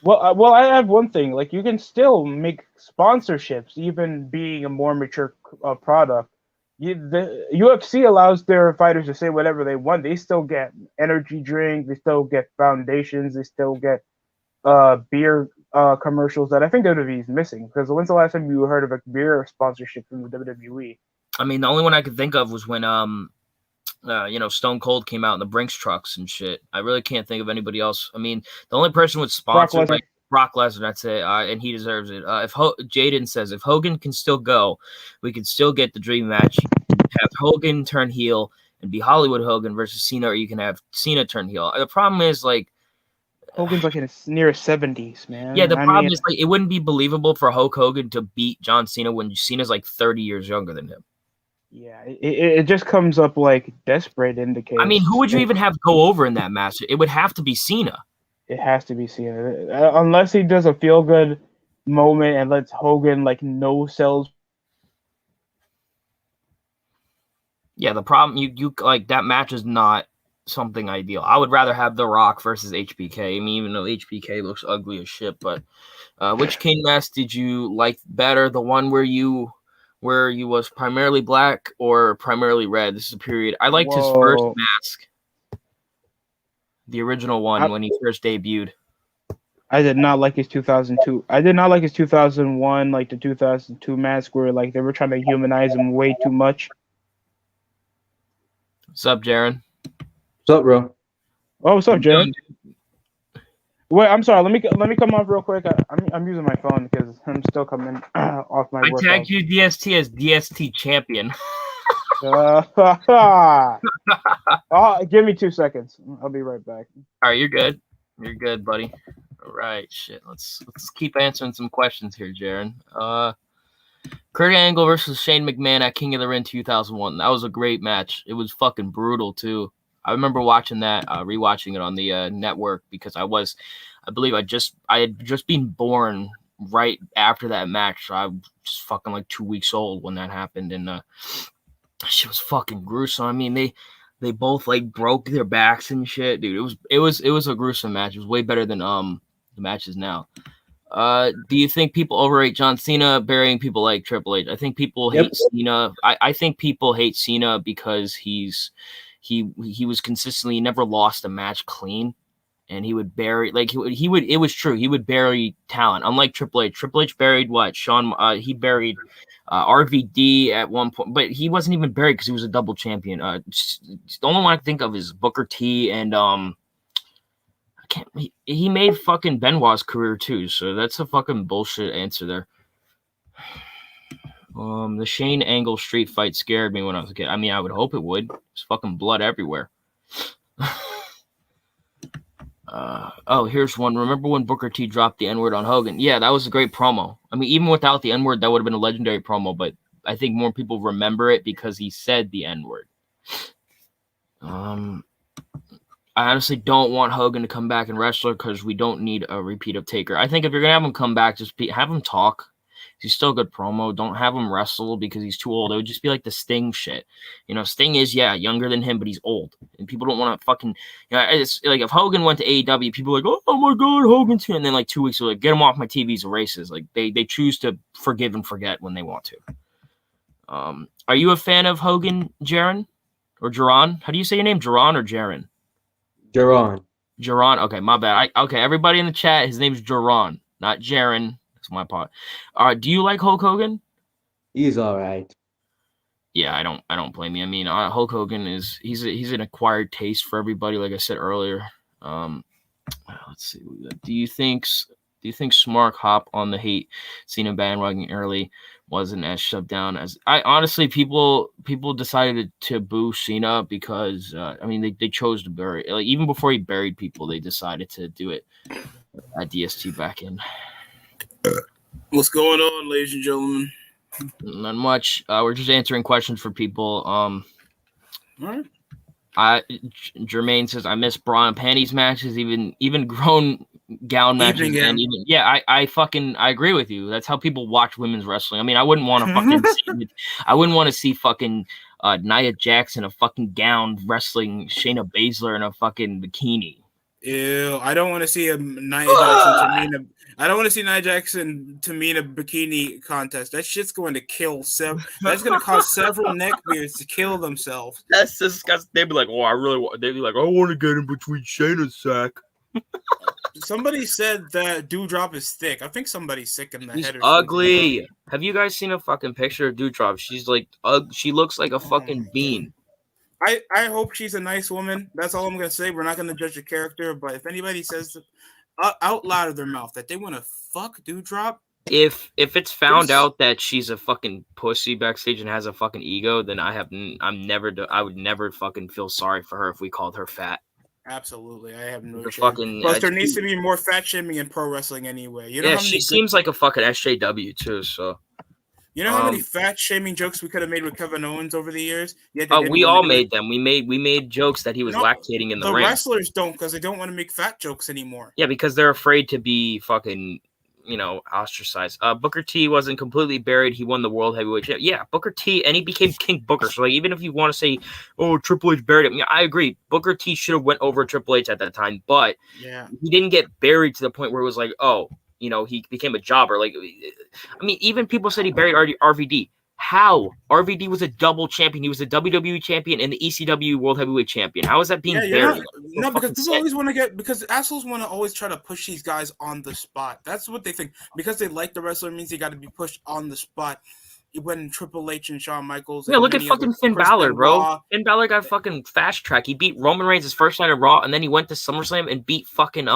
Speaker 2: Well, I have one thing. Like, you can still make sponsorships, even being a more mature product. The UFC allows their fighters to say whatever they want. They still get energy drink. They still get foundations. They still get beer commercials that I think WWE is missing. Because when's the last time you heard of a beer sponsorship from the WWE?
Speaker 1: I mean, the only one I could think of was when Stone Cold came out in the Brinks trucks and shit. I really can't think of anybody else. I mean, the only person with sponsors like Brock Lesnar, that's it, and he deserves it. If Jaden says if Hogan can still go, we can still get the dream match. Have Hogan turn heel and be Hollywood Hogan versus Cena, or you can have Cena turn heel. The problem is like
Speaker 2: Hogan's like in his near 70s, man.
Speaker 1: Yeah, the problem is like it wouldn't be believable for Hulk Hogan to beat John Cena when Cena's like 30 years younger than him.
Speaker 2: Yeah, it just comes up like desperate indicates.
Speaker 1: I mean, who would you even have go over in that match? It would have to be Cena.
Speaker 2: It has to be Cena. Unless he does a feel-good moment and lets Hogan, like, no-sells.
Speaker 1: Yeah, the problem, you like, that match is not something ideal. I would rather have The Rock versus HBK. I mean, even though HBK looks ugly as shit, but which Kane mask did you like better? The one where you was primarily black or primarily red? This is a period. I liked his first mask. The original one when he first debuted.
Speaker 2: I did not like his 2002. I did not like his 2001, like the 2002 mask where like they were trying to humanize him way too much.
Speaker 1: What's up, Jaron?
Speaker 3: What's up, bro?
Speaker 2: Oh, what's up, Jaron? Wait, I'm sorry. Let me come off real quick. I'm using my phone because I'm still coming off my.
Speaker 1: I tagged you DST as DST champion.
Speaker 2: Give me 2 seconds. I'll be right back.
Speaker 1: All right, you're good. You're good, buddy. All right, shit. Let's keep answering some questions here, Jaron. Kurt Angle versus Shane McMahon at King of the Ring 2001. That was a great match. It was fucking brutal too. I remember watching that, rewatching it on the network because I had just been born right after that match. So I was just fucking like 2 weeks old when that happened, and shit was fucking gruesome. I mean, they both like broke their backs and shit, dude. It was a gruesome match. It was way better than the matches now. Do you think people overrate John Cena, burying people like Triple H? I think people hate Cena. I think people hate Cena because he was consistently, he never lost a match clean, and he would bury, like he would it was true, he would bury talent. Unlike Triple H buried what? He buried RVD at one point, but he wasn't even buried because he was a double champion. The only one I can think of is Booker T, and he made fucking Benoit's career too, so that's a fucking bullshit answer there. The Shane Angle street fight scared me when I was a kid. I mean, I would hope it would. There's fucking blood everywhere. Here's one. Remember when Booker T dropped the N-word on Hogan? Yeah, that was a great promo. I mean, even without the N-word, that would have been a legendary promo, but I think more people remember it because he said the N-word. I honestly don't want Hogan to come back and wrestle because we don't need a repeat of Taker. I think if you're going to have him come back, just have him talk. He's still a good promo. Don't have him wrestle because he's too old. It would just be like the Sting shit. Sting is younger than him, but he's old, and people don't want to fucking. It's like if Hogan went to AEW, people are like, oh my god, Hogan's here, and then like 2 weeks ago, like, get him off my TV, he's a racist. Like they choose to forgive and forget when they want to. Are you a fan of Hogan, Jaron? Or Jaron? How do you say your name? Jaron or Jaron?
Speaker 3: Jaron.
Speaker 1: Jaron. Okay, my bad. Okay, everybody in the chat, his name's Jaron, not Jaron. That's my part. Do you like Hulk Hogan?
Speaker 3: He's all right.
Speaker 1: Yeah, I don't blame you. I mean, Hulk Hogan he's an acquired taste for everybody, like I said earlier. Let's see. Do you think Smark hop on the hate Cena bandwagon early wasn't as shoved down as I honestly people decided to boo Cena because they chose to bury, like, even before he buried people, they decided to do it at DST back in.
Speaker 4: What's going on, ladies and gentlemen?
Speaker 1: Not much. We're just answering questions for people.
Speaker 4: All right.
Speaker 1: Jermaine says I miss bra and panties matches, even grown gown matches, and even I agree with you. That's how people watch women's wrestling. I mean, I wouldn't want to see fucking Nia Jax in a fucking gown wrestling Shayna Baszler in a fucking bikini.
Speaker 4: Ew, I don't want to see a Nia Jackson Nia Jackson Tamina bikini contest. That shit's going to kill that's going to cause several neckbeards to kill themselves.
Speaker 1: That's disgusting. They'd be like, I want to get in between Shayna's sack.
Speaker 4: Somebody said that Doudrop is thick. I think somebody's sick in the head. Or
Speaker 1: ugly.
Speaker 4: Something.
Speaker 1: Have you guys seen a fucking picture of Doudrop? She's like, she looks like a fucking bean.
Speaker 4: I hope she's a nice woman. That's all I'm going to say. We're not going to judge the character, but if anybody says out loud of their mouth that they want to fuck Doudrop,
Speaker 1: if it's found out that she's a fucking pussy backstage and has a fucking ego, then I would never fucking feel sorry for her if we called her fat.
Speaker 4: Absolutely, I have no
Speaker 1: fucking.
Speaker 4: Plus, there needs to be more fat shaming in pro wrestling anyway.
Speaker 1: She seems like a fucking SJW too. So,
Speaker 4: you know how many fat shaming jokes we could have made with Kevin Owens over the years?
Speaker 1: We all made them. We made jokes that he was lactating in the ring.
Speaker 4: The wrestlers don't, because they don't want to make fat jokes anymore.
Speaker 1: Yeah, because they're afraid to be fucking, ostracized. Booker T wasn't completely buried. He won the World Heavyweight Championship. Yeah, Booker T, and he became King Booker. So, like, even if you want to say, oh, Triple H buried him, yeah, I agree. Booker T should have went over Triple H at that time, but he didn't get buried to the point where it was like, oh, he became a jobber. Like, I mean, even people said he buried RVD. How? RVD was a double champion. He was a WWE champion and the ECW World Heavyweight Champion. How is that being buried?
Speaker 4: No, because people always want to because assholes want to always try to push these guys on the spot. That's what they think. Because they like the wrestler means they got to be pushed on the spot. When Triple H and Shawn Michaels.
Speaker 1: Yeah, look at fucking Finn Balor, bro. Finn Balor got fucking fast track. He beat Roman Reigns his first night of Raw, and then he went to SummerSlam and beat fucking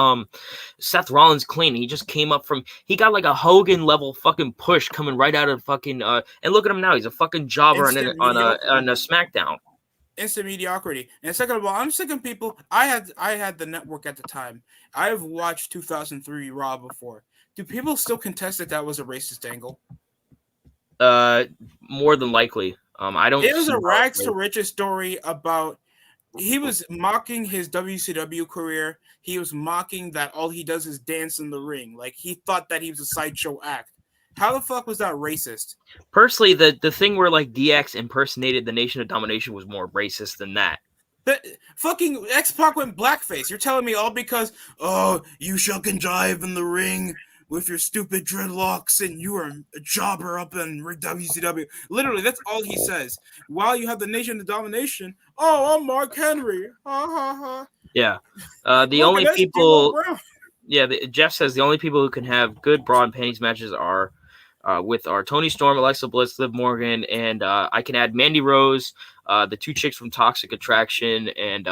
Speaker 1: Seth Rollins clean. He just came up he got like a Hogan level fucking push coming right out of fucking and look at him now. He's a fucking jobber on a SmackDown.
Speaker 4: Instant mediocrity. And second of all, I'm sick of people. I had the network at the time. I've watched 2003 Raw before. Do people still contest that was a racist angle?
Speaker 1: More than likely. I don't.
Speaker 4: It was a rags to riches story about. He was mocking his WCW career. He was mocking that all he does is dance in the ring. Like, he thought that he was a sideshow act. How the fuck was that racist?
Speaker 1: Personally, the thing where like DX impersonated the Nation of Domination was more racist than that.
Speaker 4: But fucking X-Pac went blackface. You're telling me all because you shall contrive in the ring with your stupid dreadlocks, and you are a jobber up in WCW. Literally, that's all he says. While you have the Nation of Domination, I'm Mark Henry. Ha ha ha.
Speaker 1: Yeah. The only people. Yeah, Jeff says the only people who can have good bra and panties matches are Tony Storm, Alexa Bliss, Liv Morgan, and I can add Mandy Rose, the two chicks from Toxic Attraction, and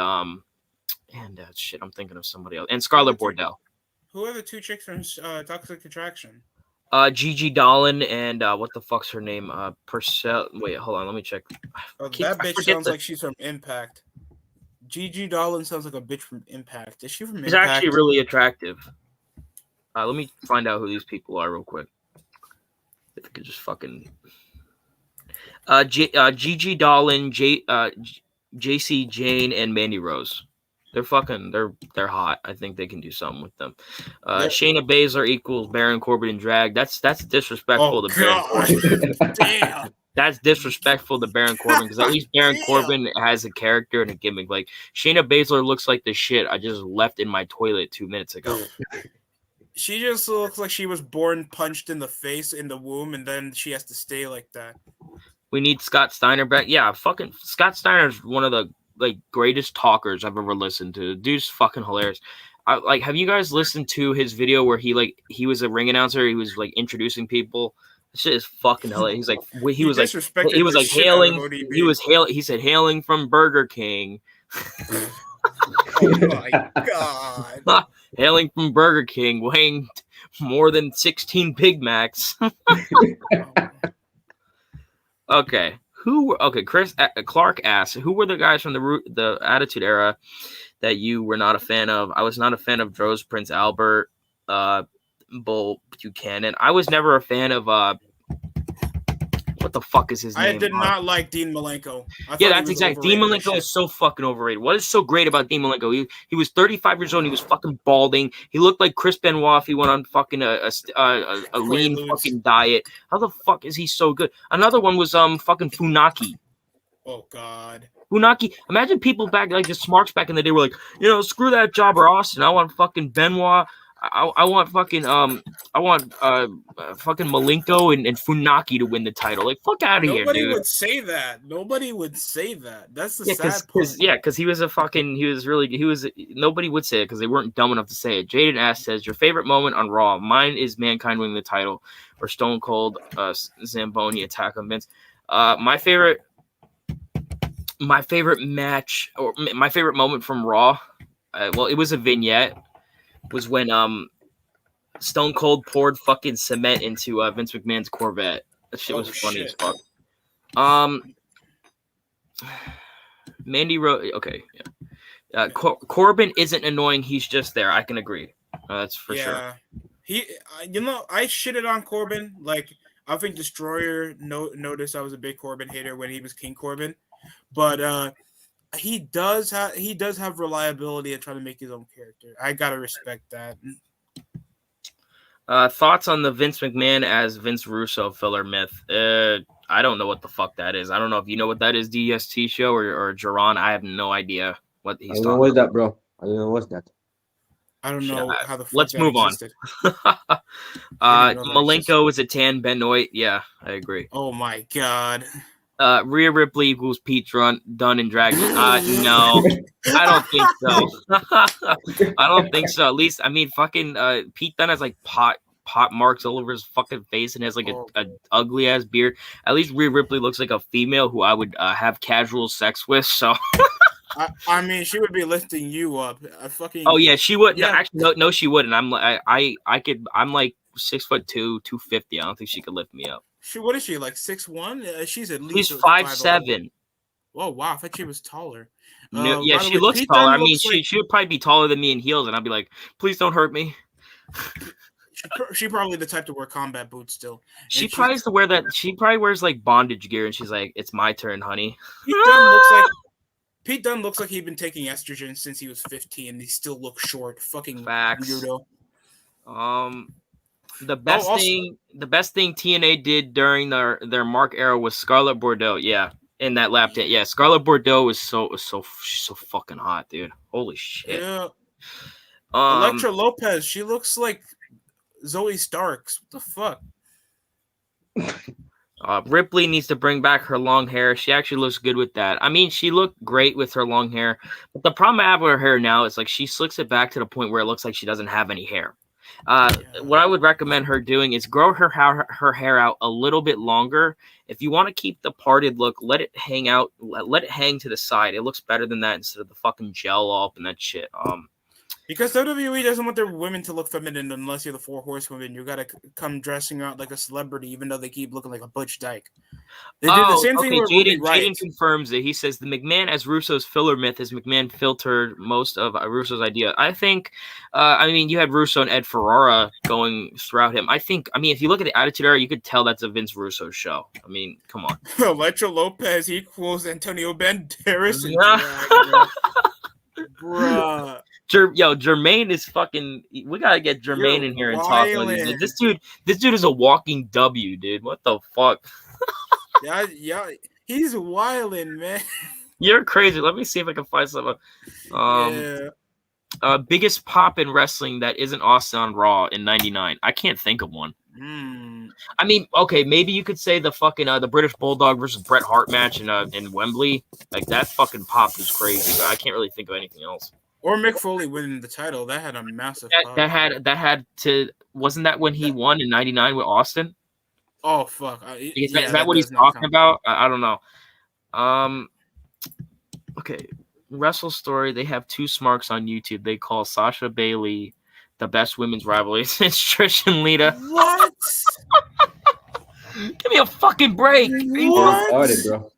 Speaker 1: shit, I'm thinking of somebody else, and Scarlett Bordeaux.
Speaker 4: Who are the two chicks from Toxic Attraction?
Speaker 1: Gigi Dolan and what the fuck's her name? Purcell. Wait, hold on, let me check.
Speaker 4: That bitch sounds like she's from Impact. Gigi Dolan sounds like a bitch from Impact. Is she from Impact?
Speaker 1: She's actually really attractive. Let me find out who these people are real quick. If I could just fucking Gigi Dolan, JC Jane, and Mandy Rose. They're hot. I think they can do something with them.
Speaker 4: Yep.
Speaker 1: Shayna Baszler equals Baron Corbin in drag. That's disrespectful to Baron Corbin.
Speaker 4: Damn.
Speaker 1: That's disrespectful to Baron Corbin because at least Baron Corbin has a character and a gimmick. Like Shayna Baszler looks like the shit I just left in my toilet 2 minutes ago.
Speaker 4: She just looks like she was born punched in the face in the womb, and then she has to stay like that.
Speaker 1: We need Scott Steiner back. Yeah, fucking Scott Steiner's one of the greatest talkers I've ever listened to. The dude's fucking hilarious. Have you guys listened to his video where he was a ring announcer? He was like introducing people. This shit is fucking hilarious. He was hailing. He said hailing from Burger King.
Speaker 4: Oh my god!
Speaker 1: Hailing from Burger King, weighing more than 16 Big Macs. Okay. Chris Clark asked, who were the guys from the Attitude Era that you were not a fan of? I was not a fan of Droz, Prince Albert, Bull Buchanan. I was never a fan of what the fuck is his name?
Speaker 4: I did not like Dean Malenko.
Speaker 1: Yeah, that's exactly. Dean Malenko is so fucking overrated. What is so great about Dean Malenko? He was 35 years old. And he was fucking balding. He looked like Chris Benoit if he went on fucking a lean fucking diet. How the fuck is he so good? Another one was fucking Funaki.
Speaker 4: Oh god.
Speaker 1: Funaki. Imagine people back like the Smarks back in the day were like, screw that Jobber Austin. I want fucking Benoit. I want fucking fucking Malenko and Funaki to win the title. Like, fuck out of here, dude.
Speaker 4: Nobody would say that. That's the sad part.
Speaker 1: Because nobody would say it because they weren't dumb enough to say it. Jaden Ash says, your favorite moment on Raw? Mine is Mankind winning the title or Stone Cold Zamboni attack on Vince. My favorite match or my favorite moment from Raw, it was a vignette. Was when Stone Cold poured fucking cement into Vince McMahon's Corvette. That shit was funny as fuck. Mandy Rose. Okay, yeah. Corbin isn't annoying. He's just there. I can agree. That's for sure.
Speaker 4: He, I shitted on Corbin. Like, I think Destroyer noticed I was a big Corbin hater when he was King Corbin, but he does have reliability and trying to make his own character. I gotta respect that.
Speaker 1: Thoughts on the Vince McMahon as Vince Russo filler myth? I don't know what the fuck that is. I don't know if you know what that is, DST show or Jaron. I have no idea what he's talking about.
Speaker 3: What's that, bro? I don't know what's that.
Speaker 4: I don't know how the fuck
Speaker 1: Let's move
Speaker 4: existed.
Speaker 1: on. Malenko is a tan Benoit. Yeah, I agree.
Speaker 4: Oh my god.
Speaker 1: Rhea Ripley equals Pete Dunne in drag. No, I don't think so. I don't think so. At least, I mean, fucking Pete Dunne has like pot marks all over his fucking face and has like a ugly ass beard. At least Rhea Ripley looks like a female who I would have casual sex with. So.
Speaker 4: I mean, she would be lifting you up.
Speaker 1: Oh yeah, she would.
Speaker 4: Yeah.
Speaker 1: No, actually, no, she wouldn't. I'm like 6'2", 250. I don't think she could lift me up.
Speaker 4: What is she, like 6'1"? She's at least
Speaker 1: 5'7".
Speaker 4: Oh wow, I thought she was taller.
Speaker 1: No, yeah, she looks taller. I mean, she would probably be taller than me in heels, and I'd be like, please don't hurt me.
Speaker 4: She probably the type to wear combat boots still.
Speaker 1: She probably has to wear that. She probably wears like bondage gear, and she's like, "It's my turn, honey."
Speaker 4: Pete Dunne looks like he'd been taking estrogen since he was 15, and he still looks short. Fucking
Speaker 1: facts.
Speaker 4: Weirdo.
Speaker 1: The best thing TNA did during their Mark era was Scarlett Bordeaux. Yeah, in that lap dance. Yeah, Scarlett Bordeaux was so fucking hot, dude. Holy shit.
Speaker 4: Yeah. Elektra Lopez, she looks like Zoe Starks. What the fuck?
Speaker 1: Ripley needs to bring back her long hair. She actually looks good with that. I mean, she looked great with her long hair. But the problem I have with her hair now is like she slicks it back to the point where it looks like she doesn't have any hair. What I would recommend her doing is grow her hair out a little bit longer. If you want to keep the parted look, let it hang out. Let it hang to the side. It looks better than that instead of the fucking gel all up and that shit.
Speaker 4: Because WWE doesn't want their women to look feminine unless you're the Four Horsewomen. You gotta come dressing out like a celebrity, even though they keep looking like a Butch Dyke. They do the same thing with
Speaker 1: Jaden confirms it. He says the McMahon as Russo's filler myth is McMahon filtered most of Russo's idea. I think, I mean, you had Russo and Ed Ferrara going throughout him. I mean, if you look at the Attitude Era, you could tell that's a Vince Russo show. I mean, come on.
Speaker 4: Elektra Lopez equals Antonio Banderas. Bruh.
Speaker 1: Jermaine is fucking. We gotta get Jermaine
Speaker 4: You're
Speaker 1: in here and talk about
Speaker 4: wildin'.
Speaker 1: this dude. This dude is a walking W, dude. What the fuck?
Speaker 4: Yeah, he's wildin', man.
Speaker 1: You're crazy. Let me see if I can find something. Biggest pop in wrestling that isn't Austin on Raw in '99. I can't think of one. I mean, okay, maybe you could say the fucking the British Bulldog versus Bret Hart match in Wembley. Like that fucking pop was crazy, but I can't really think of anything else.
Speaker 4: Or Mick Foley winning the title. That had a massive pop.
Speaker 1: That had to. Wasn't that when he won in '99 with Austin?
Speaker 4: Oh fuck!
Speaker 1: Is that what he's talking about? I don't know. Okay, Wrestle Story. They have two smarks on YouTube. They call Sasha Bailey the best women's rivalry since Trish and Lita.
Speaker 4: What?
Speaker 1: Give me a fucking break.
Speaker 4: What?
Speaker 1: Bro.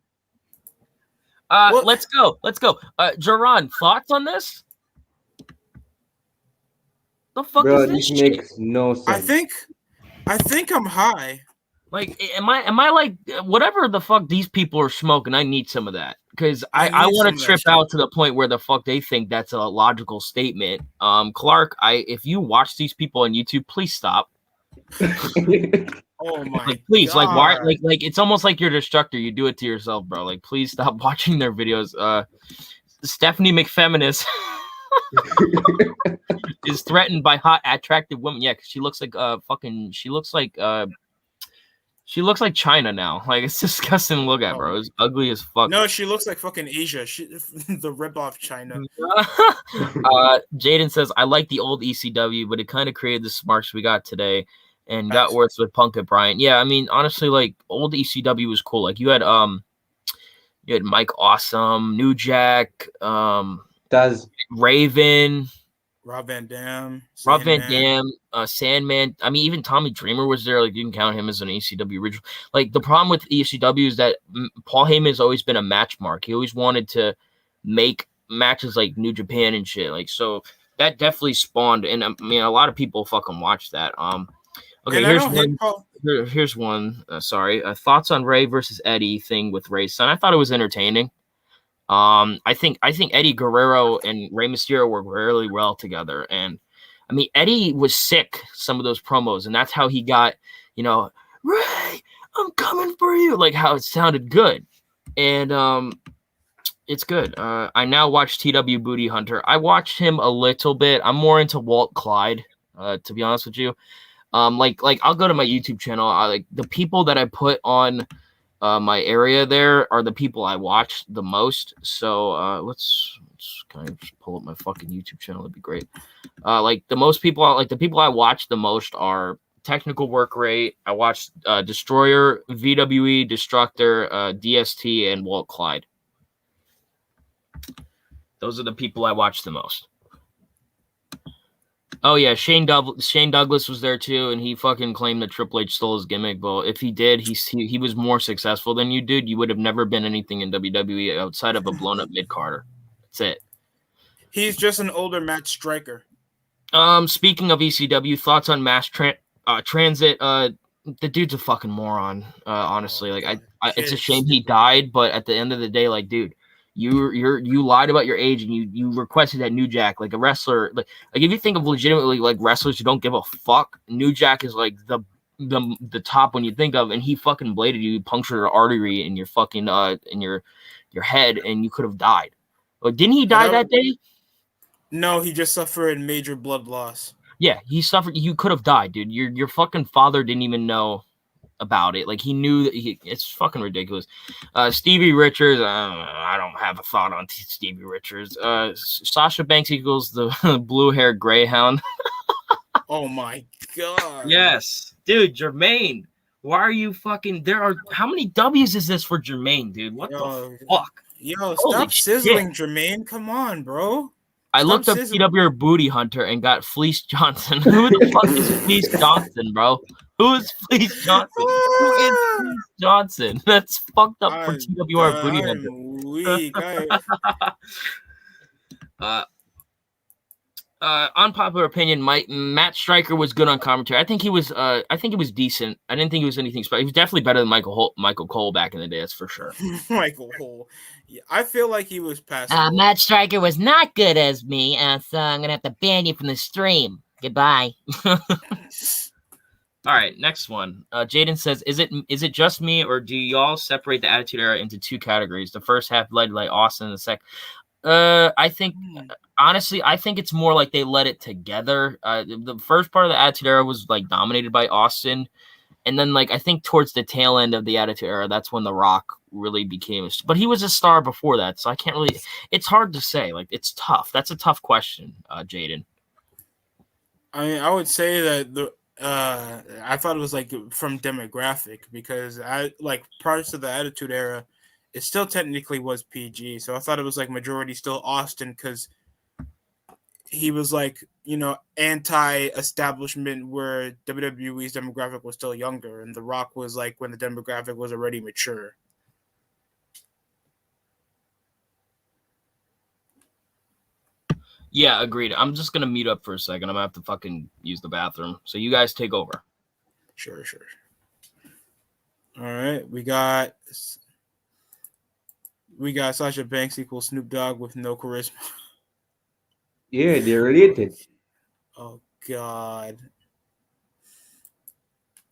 Speaker 1: Let's go. Jaron, thoughts on this? The fuck
Speaker 3: Bro,
Speaker 1: is this
Speaker 3: this
Speaker 1: shit?
Speaker 3: makes no sense.
Speaker 4: I think I'm high.
Speaker 1: Like, am I like whatever the fuck these people are smoking? I need some of that because I want to trip out to the point where the fuck they think that's a logical statement. Clark, if you watch these people on YouTube, please stop.
Speaker 4: Oh my!
Speaker 1: Like, please,
Speaker 4: God.
Speaker 1: like, why? Like, it's almost like you're a destructor. You do it to yourself, bro. Like, please stop watching their videos. Stephanie McFeminist is threatened by hot, attractive women. Yeah, because she looks like she looks like China now. Like, it's disgusting to look at, bro. It's ugly as fuck.
Speaker 4: No, she looks like fucking Asia. The ripoff China.
Speaker 1: Jaden says, I like the old ECW, but it kind of created the smarks we got today and got worse with Punk and Bryant. Yeah, I mean, honestly, like, old ECW was cool. Like, you had Mike Awesome, New Jack, Raven,
Speaker 4: Rob Van Dam,
Speaker 1: Sandman. I mean, even Tommy Dreamer was there. Like, you can count him as an ECW original. Like, the problem with ECW is that Paul Heyman has always been a match mark. He always wanted to make matches like New Japan and shit. Like, so that definitely spawned. And I mean, a lot of people fucking watch that. Okay, here's one. Sorry. Thoughts on Ray versus Eddie thing with Ray's son. I thought it was entertaining. I think Eddie Guerrero and Rey Mysterio work really well together. And I mean, Eddie was sick some of those promos, and that's how he got, Ray, I'm coming for you. Like how it sounded good. And it's good. I now watch TW Booty Hunter. I watched him a little bit. I'm more into Walt Clyde, to be honest with you. Like I'll go to my YouTube channel. Like the people that I put on my area there are the people I watch the most. So let's kind of just pull up my fucking YouTube channel. That'd be great. Like the people I watch the most are Technical Work Rate. I watch Destroyer, VWE, Destructor, DST, and Walt Clyde. Those are the people I watch the most. Oh yeah, Shane Douglas was there too, and he fucking claimed that Triple H stole his gimmick. But if he did, he was more successful than you did. You would have never been anything in WWE outside of a blown up mid Carter. That's it.
Speaker 4: He's just an older Matt Striker.
Speaker 1: Speaking of ECW, thoughts on Mass Transit? The dude's a fucking moron. Honestly, like it's a shame he died, but at the end of the day, like, dude. You lied about your age and you requested that New Jack, like a wrestler, like if you think of legitimately like wrestlers who don't give a fuck, New Jack is like the top when you think of, and he fucking bladed you, punctured an artery in your fucking in your head, and you could have died. But didn't he die that day? No,
Speaker 4: he just suffered major blood loss.
Speaker 1: Yeah, he suffered. You could have died, dude. Your fucking father didn't even know about it. Like he knew that it's fucking ridiculous. Stevie Richards, I don't have a thought on Stevie Richards. Sasha Banks equals the blue hair greyhound.
Speaker 4: Oh my god.
Speaker 1: Yes, dude, Jermaine. Why are you fucking how many W's is this for Jermaine, dude? What the fuck?
Speaker 4: Yo, stop sizzling, Jermaine. Come on, bro.
Speaker 1: I looked up TW Booty Hunter and got Fleece Johnson. Who the fuck is Fleece Johnson, bro? Who is Fleece Johnson? Who is Fleece Johnson? That's fucked up for TWR Booty Hunter.
Speaker 4: Weak.
Speaker 1: unpopular opinion, Matt Stryker was good on commentary. I think he was decent. I didn't think he was anything special. He was definitely better than Michael Cole back in the day, that's for sure.
Speaker 4: Michael Cole. Yeah, I feel like he was passable.
Speaker 5: Matt Stryker was not good as me, so I'm gonna have to ban you from the stream. Goodbye.
Speaker 1: All right, next one. Jaden says, "Is it just me, or do y'all separate the Attitude Era into two categories? The first half led like Austin, and the second." I think honestly, I think it's more like they let it together. The first part of the Attitude Era was like dominated by Austin, and then like I think towards the tail end of the Attitude Era, that's when The Rock really became. But he was a star before that, so I can't really. It's hard to say. Like it's tough. That's a tough question, Jaden.
Speaker 4: I mean, I would say that I thought it was like from demographic because I like prior to the Attitude Era, it still technically was PG. So I thought it was like majority still Austin because he was like, anti-establishment where WWE's demographic was still younger, and The Rock was like when the demographic was already mature.
Speaker 1: Yeah, agreed. I'm just gonna mute up for a second. I'm gonna have to fucking use the bathroom. So you guys take over.
Speaker 4: Sure. All right, we got Sasha Banks equals Snoop Dogg with no charisma.
Speaker 3: Yeah, they're related.
Speaker 4: Oh God.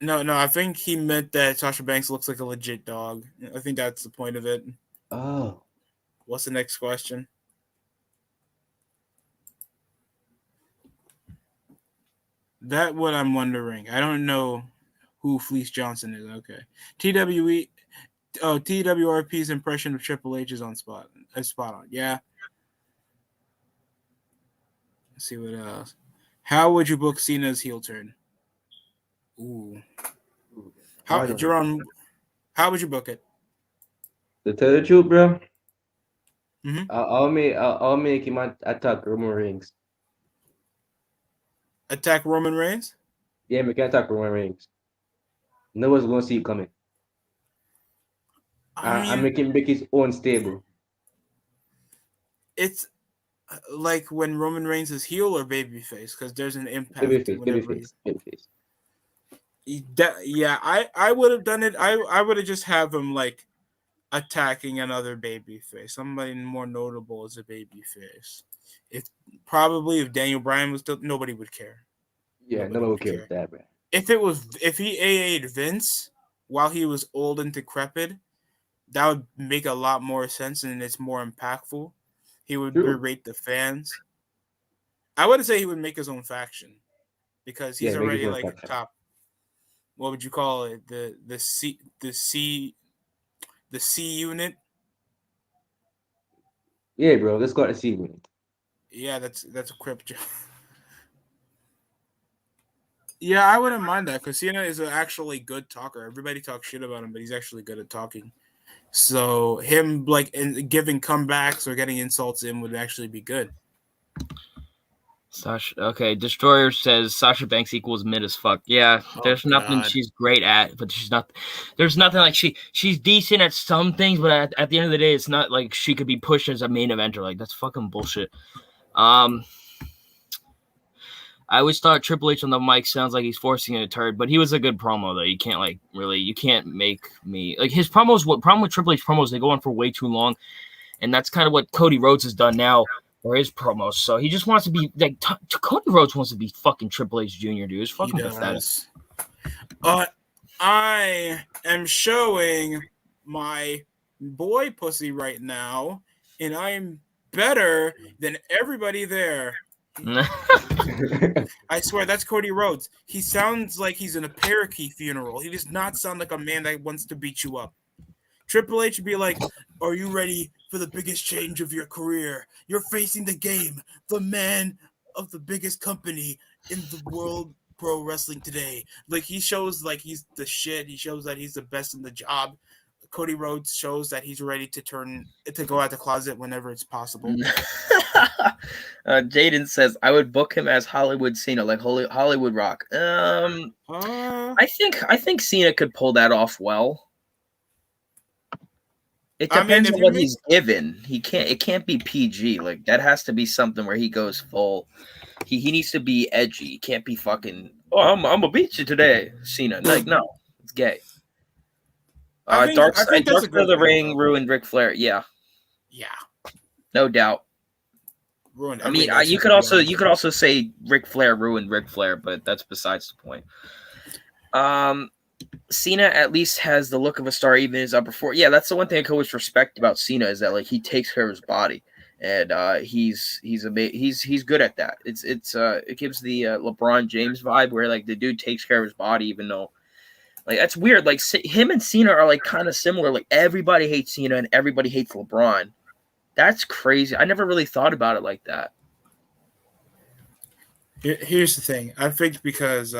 Speaker 4: No, I think he meant that Sasha Banks looks like a legit dog. I think that's the point of it.
Speaker 3: Oh.
Speaker 4: What's the next question? That's what I'm wondering. I don't know who Fleece Johnson is. Okay. TWRP's impression of Triple H is spot on. Yeah. Let's see what else. How would you book Cena's heel turn? Ooh. Jaron, how would you book it?
Speaker 3: To tell the truth, bro,
Speaker 4: Mm-hmm.
Speaker 3: I'll make him attack Roman Reigns.
Speaker 4: Attack Roman Reigns?
Speaker 3: Yeah, we can attack Roman Reigns. No one's gonna see it coming. I make him make his own stable.
Speaker 4: It's like when Roman Reigns is heel or babyface, because there's an impact.
Speaker 3: Babyface.
Speaker 4: Yeah, I would have done it. I would have just have him like attacking another babyface, somebody more notable as a babyface. If Daniel Bryan was still, nobody would care.
Speaker 3: Yeah, nobody would care that, bro.
Speaker 4: If he AA'd Vince while he was old and decrepit, that would make a lot more sense and it's more impactful. He would berate the fans. I wouldn't say he would make his own faction because he's already like a top. What would you call it? The C unit.
Speaker 3: Yeah, bro. Let's go to C unit.
Speaker 4: Yeah, that's a crip joke. Yeah, I wouldn't mind that because Cena is an actually good talker. Everybody talks shit about him, but he's actually good at talking. So him and giving comebacks or getting insults in would actually be good.
Speaker 1: Okay, Destroyer says Sasha Banks equals mid as fuck. Yeah, there's nothing she's great at, but she's not. There's nothing like she's decent at some things, but at the end of the day, it's not like she could be pushed as a main eventer. Like that's fucking bullshit. I always thought Triple H on the mic sounds like he's forcing a turd, but he was a good promo though. You can't make me like his promos. What problem with Triple H promos? They go on for way too long, and that's kind of what Cody Rhodes has done now for his promos. So he just wants to be like Cody Rhodes wants to be fucking Triple H Jr. Dude, it's fucking pathetic.
Speaker 4: I am showing my boy pussy right now, and I am better than everybody there. I swear that's Cody Rhodes. He sounds like he's in a parakeet funeral. He does not sound like a man that wants to beat you up. Triple H would be like, "Are you ready for the biggest change of your career? You're facing the Game, the man of the biggest company in the world pro wrestling today." Like he shows like he's the shit. He shows that he's the best in the job. Cody Rhodes shows that he's ready to go out the closet whenever it's possible.
Speaker 1: Jaden says, I would book him as Hollywood Cena, like Hollywood Rock. I think Cena could pull that off well. It
Speaker 4: I mean,
Speaker 1: depends
Speaker 4: if
Speaker 1: on
Speaker 4: you
Speaker 1: what
Speaker 4: make-
Speaker 1: he's given. It can't be PG. Like that has to be something where he goes full. He needs to be edgy. He can't be fucking. Oh, I'm gonna beat you today, Cena. Like no, it's gay.
Speaker 4: I think that's a
Speaker 1: Dark Side
Speaker 4: good
Speaker 1: of the
Speaker 4: point,
Speaker 1: Ring
Speaker 4: though.
Speaker 1: ruined Ric Flair. Yeah,
Speaker 4: Yeah,
Speaker 1: no doubt.
Speaker 4: ruined.
Speaker 1: I mean,
Speaker 4: every
Speaker 1: you could also say Ric Flair ruined Ric Flair, but that's besides the point. Cena at least has the look of a star, even in his upper four. Yeah, that's the one thing I can always respect about Cena is that like he takes care of his body, and he's good at that. It gives the LeBron James vibe where like the dude takes care of his body, even though like that's weird. Like him and Cena are like kind of similar. Like everybody hates Cena and everybody hates LeBron. That's crazy. I never really thought about it like that.
Speaker 4: Here's the thing. I think because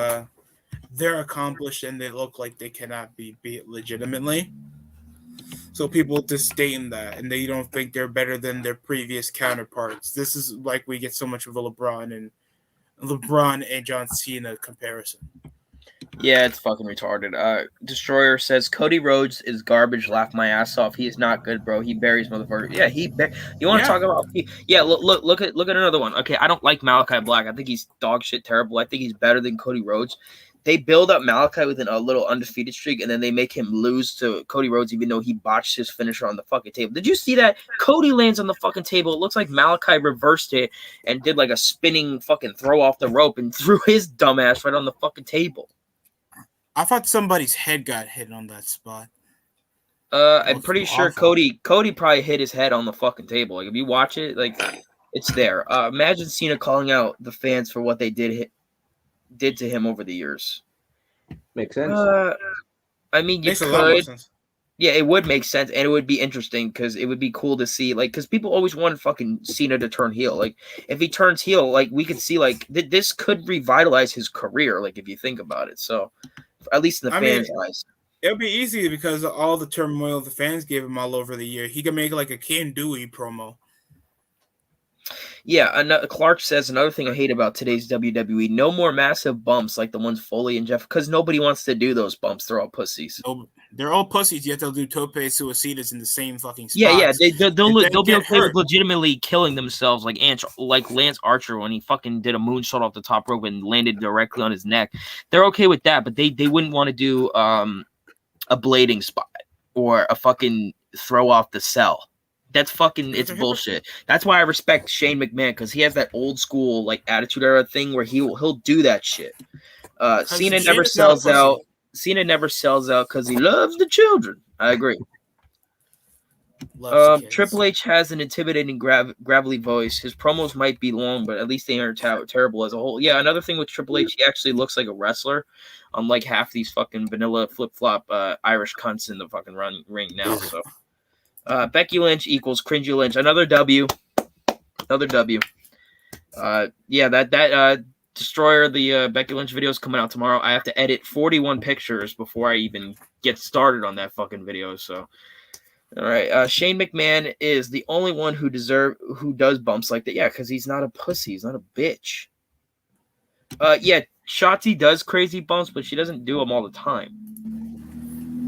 Speaker 4: they're accomplished and they look like they cannot be beat legitimately. So people disdain that, and they don't think they're better than their previous counterparts. This is like we get so much of a LeBron and John Cena comparison.
Speaker 1: Yeah, it's fucking retarded. Destroyer says Cody Rhodes is garbage. Laugh my ass off. He is not good, bro. He buries motherfucker. Yeah, you want to talk about? Yeah, look at another one. Okay, I don't like Malachi Black. I think he's dog shit terrible. I think he's better than Cody Rhodes. They build up Malachi with a little undefeated streak, and then they make him lose to Cody Rhodes, even though he botched his finisher on the fucking table. Did you see that? Cody lands on the fucking table. It looks like Malachi reversed it and did like a spinning fucking throw off the rope and threw his dumbass right on the fucking table.
Speaker 4: I thought somebody's head got hit on that spot.
Speaker 1: I'm pretty sure Cody probably hit his head on the fucking table. Like if you watch it, like it's there. Imagine Cena calling out the fans for what they did to him over the years.
Speaker 3: Makes sense.
Speaker 1: I mean, you
Speaker 4: Makes a lot more
Speaker 1: could.
Speaker 4: sense.
Speaker 1: Yeah, it would make sense, and it would be interesting because it would be cool to see, like, because people always wanted fucking Cena to turn heel. Like, if he turns heel, like, we could see, like, this could revitalize his career, like, if you think about it. So, at least in the fans' eyes.
Speaker 4: It would be easy because of all the turmoil the fans gave him all over the year. He could make, like, a Ken Dewey promo.
Speaker 1: Yeah, Clark says another thing I hate about today's WWE: no more massive bumps like the ones Foley and Jeff, because nobody wants to do those bumps. They're all pussies.
Speaker 4: No, they're all pussies. Yet they'll do tope suicidas in the same fucking spots.
Speaker 1: Yeah. They'll be okay with legitimately killing themselves, like Lance Archer when he fucking did a moonsault off the top rope and landed directly on his neck. They're okay with that, but they wouldn't want to do a blading spot or a fucking throw off the cell. That's fucking, it's bullshit. That's why I respect Shane McMahon, because he has that old school like attitude era thing where he'll do that shit. Cena never sells out. Cena never sells out because he loves the children. I agree. Triple H has an intimidating, gravelly voice. His promos might be long, but at least they aren't terrible as a whole. Yeah, another thing with Triple H, he actually looks like a wrestler, unlike half these fucking vanilla flip-flop Irish cunts in the fucking ring now. So. Becky Lynch equals cringy Lynch. Another W. That Destroyer, the Becky Lynch video is coming out tomorrow. I have to edit 41 pictures before I even get started on that fucking video. So, all right. Shane McMahon is the only one who does bumps like that. Yeah, because he's not a pussy. He's not a bitch. Shotzi does crazy bumps, but she doesn't do them all the time.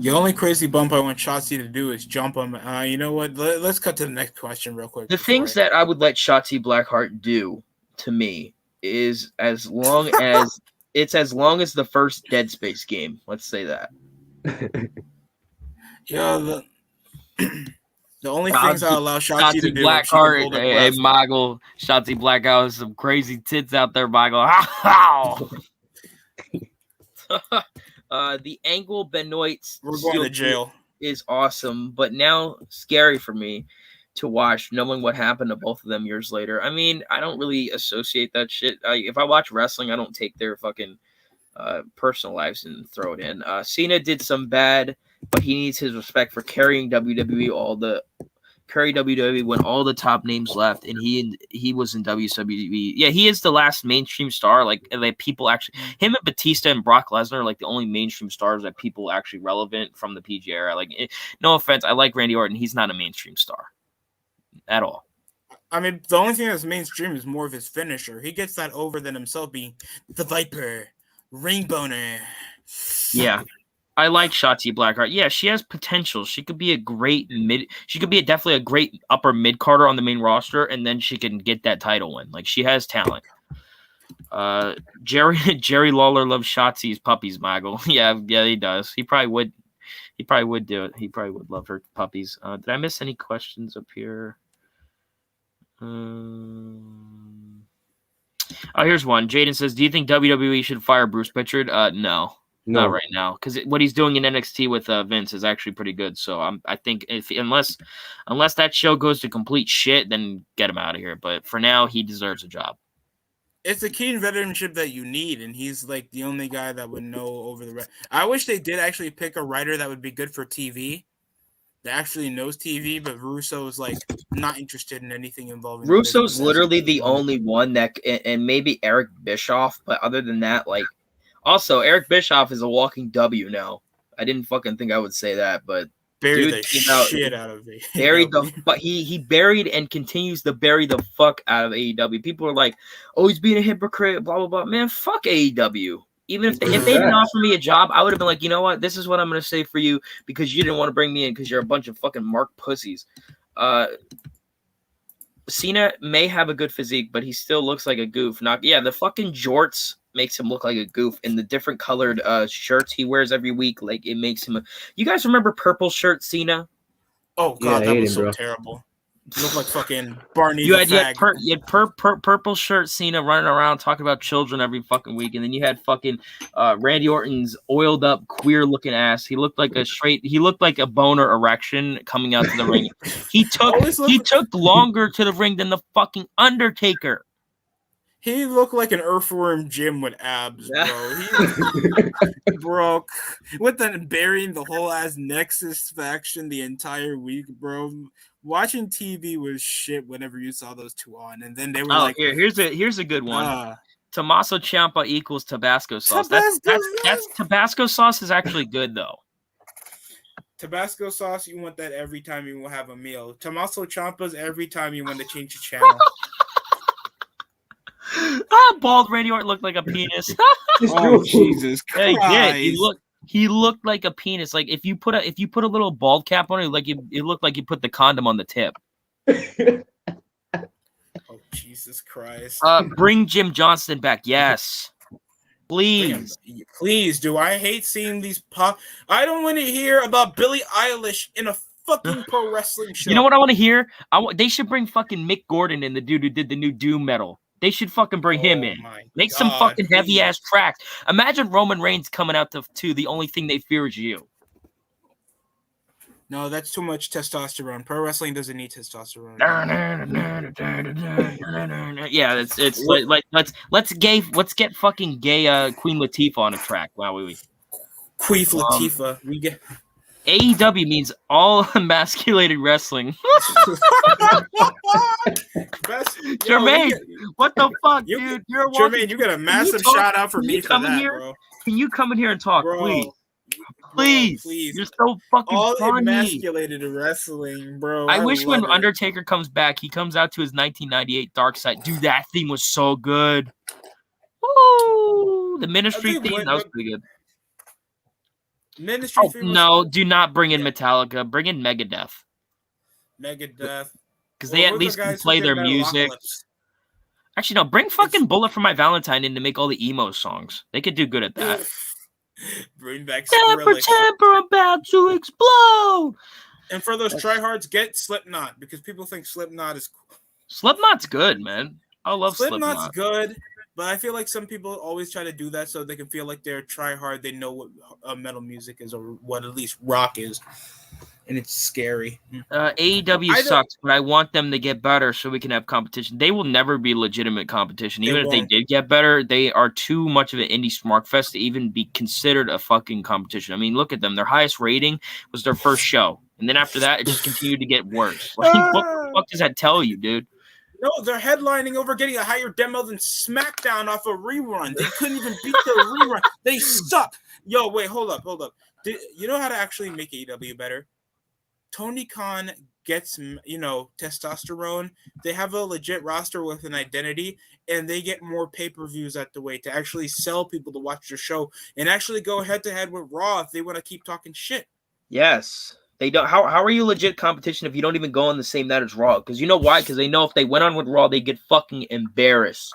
Speaker 4: The only crazy bump I want Shotzi to do is jump him. You know what? Let's cut to the next question real quick.
Speaker 1: The things that I would let Shotzi Blackheart do to me is as long as the first Dead Space game. Let's say that.
Speaker 4: Yeah, the only things I allow Shotzi to do.
Speaker 1: Blackheart, hey Michael, Shotzi Blackheart has some crazy tits out there, Michael. The Angle Benoit
Speaker 4: We're going to jail
Speaker 1: is awesome, but now scary for me to watch, knowing what happened to both of them years later. I mean, I don't really associate that shit. If I watch wrestling, I don't take their fucking personal lives and throw it in. Cena did some bad, but he needs his respect for carrying WWE when all the top names left, and he was in WWE. Yeah, he is the last mainstream star. Like people actually, him and Batista and Brock Lesnar are like the only mainstream stars that people actually relevant from the PG era. Like, no offense, I like Randy Orton. He's not a mainstream star at all.
Speaker 4: I mean, the only thing that's mainstream is more of his finisher. He gets that over than himself being the Viper, Ring Boner.
Speaker 1: Yeah. I like Shotzi Blackheart. Yeah, she has potential. She could be a great mid. She could be definitely a great upper mid carder on the main roster, and then she can get that title win. Like, she has talent. Jerry Lawler loves Shotzi's puppies, Maggle. yeah, he does. He probably would. He probably would do it. He probably would love her puppies. Did I miss any questions up here? Oh, here's one. Jaden says, "Do you think WWE should fire Bruce Pichard?" No. Not right now, because what he's doing in NXT with Vince is actually pretty good. So I think unless that show goes to complete shit, then get him out of here. But for now, he deserves a job.
Speaker 4: It's the key veteranship that you need, and he's like the only guy that would know over the rest. I wish they did actually pick a writer that would be good for TV, that actually knows TV, but Russo is like not interested in anything involving.
Speaker 1: Russo's literally the only one that, and maybe Eric Bischoff, but other than that, like. Also, Eric Bischoff is a walking W now. I didn't fucking think I would say that, but
Speaker 4: buried the shit out of it.
Speaker 1: But he buried and continues to bury the fuck out of AEW. People are like, "Oh, he's being a hypocrite." Blah blah blah. Man, fuck AEW. Even if they didn't offer me a job, I would have been like, you know what? This is what I'm gonna say for you because you didn't want to bring me in because you're a bunch of fucking mark pussies. Cena may have a good physique, but he still looks like a goof. The fucking jorts makes him look like a goof, and the different colored shirts he wears every week, like it makes him. You guys remember purple shirt Cena?
Speaker 4: Oh god, that was so terrible. You look like fucking Barney. You had
Speaker 1: purple shirt Cena running around talking about children every fucking week, and then you had fucking Randy Orton's oiled up queer looking ass. He looked like a boner erection coming out to the ring. He took longer to the ring than the fucking Undertaker.
Speaker 4: He looked like an earthworm Jim with abs, bro. He broke with burying the whole ass Nexus faction the entire week, bro. Watching TV was shit whenever you saw those two on, and then they were like,
Speaker 1: here's a good one. Tommaso Ciampa equals Tabasco sauce. That's Tabasco sauce is actually good though.
Speaker 4: Tabasco sauce, you want that every time you have a meal. Tommaso Ciampa's every time you want to change the channel.
Speaker 1: Bald Randy Orton looked like a penis.
Speaker 4: Oh Jesus Christ!
Speaker 1: Yeah, he looked like a penis. Like if you put a little bald cap on it, like it looked like you put the condom on the tip.
Speaker 4: Oh Jesus Christ!
Speaker 1: Bring Jim Johnston back, yes, please.
Speaker 4: Please do. I hate seeing these pop. I don't want to hear about Billie Eilish in a fucking pro wrestling show.
Speaker 1: You know what I want to hear? They should bring fucking Mick Gordon in, the dude who did the new Doom metal. They should fucking bring him in. Make some fucking heavy ass tracks. Imagine Roman Reigns coming out to The Only Thing They Fear Is You.
Speaker 4: No, that's too much testosterone. Pro wrestling doesn't need testosterone.
Speaker 1: Yeah, it's like let's get fucking gay Queen Latifah on a track. Wow,
Speaker 4: Queen Latifah. We get.
Speaker 1: AEW means all emasculated wrestling. Jermaine, what the fuck, dude?
Speaker 4: Jermaine, you got a massive shout out for me for that, bro.
Speaker 1: Can you come in here and talk, bro, please? You're so fucking
Speaker 4: all
Speaker 1: funny.
Speaker 4: Emasculated wrestling, bro.
Speaker 1: I wish when Undertaker comes back, he comes out to his 1998 Dark Side. Dude, that theme was so good. Woo! The Ministry theme, that was pretty good.
Speaker 4: Ministry
Speaker 1: no, do not bring in Metallica. Bring in Megadeth. Because they at least can play their music. Actually, no, bring fucking Bullet for My Valentine in to make all the emo songs. They could do good at that.
Speaker 4: Bring back
Speaker 1: Temper about to explode.
Speaker 4: And for those tryhards, get Slipknot because people think Slipknot is cool.
Speaker 1: Slipknot's good, man. I love Slipknot.
Speaker 4: Slipknot's good. But I feel like some people always try to do that so they can feel like they're try hard. They know what metal music is or what at least rock is. And it's scary.
Speaker 1: AEW sucks, but I want them to get better so we can have competition. They will never be legitimate competition. Even if they did get better, they are too much of an indie smarkfest to even be considered a fucking competition. I mean, look at them. Their highest rating was their first show. And then after that, it just continued to get worse. Like, what the fuck does that tell you, dude?
Speaker 4: No, they're headlining over getting a higher demo than SmackDown off a rerun. They couldn't even beat their rerun. They suck. Yo, wait, hold up. You know how to actually make AEW better? Tony Khan gets, testosterone, they have a legit roster with an identity, and they get more pay-per-views at the way to actually sell people to watch your show and actually go head-to-head with Raw if they want to keep talking shit.
Speaker 1: Yes. They don't. How are you legit competition if you don't even go on the same night as Raw? Because you know why? Because they know if they went on with Raw, they get fucking embarrassed.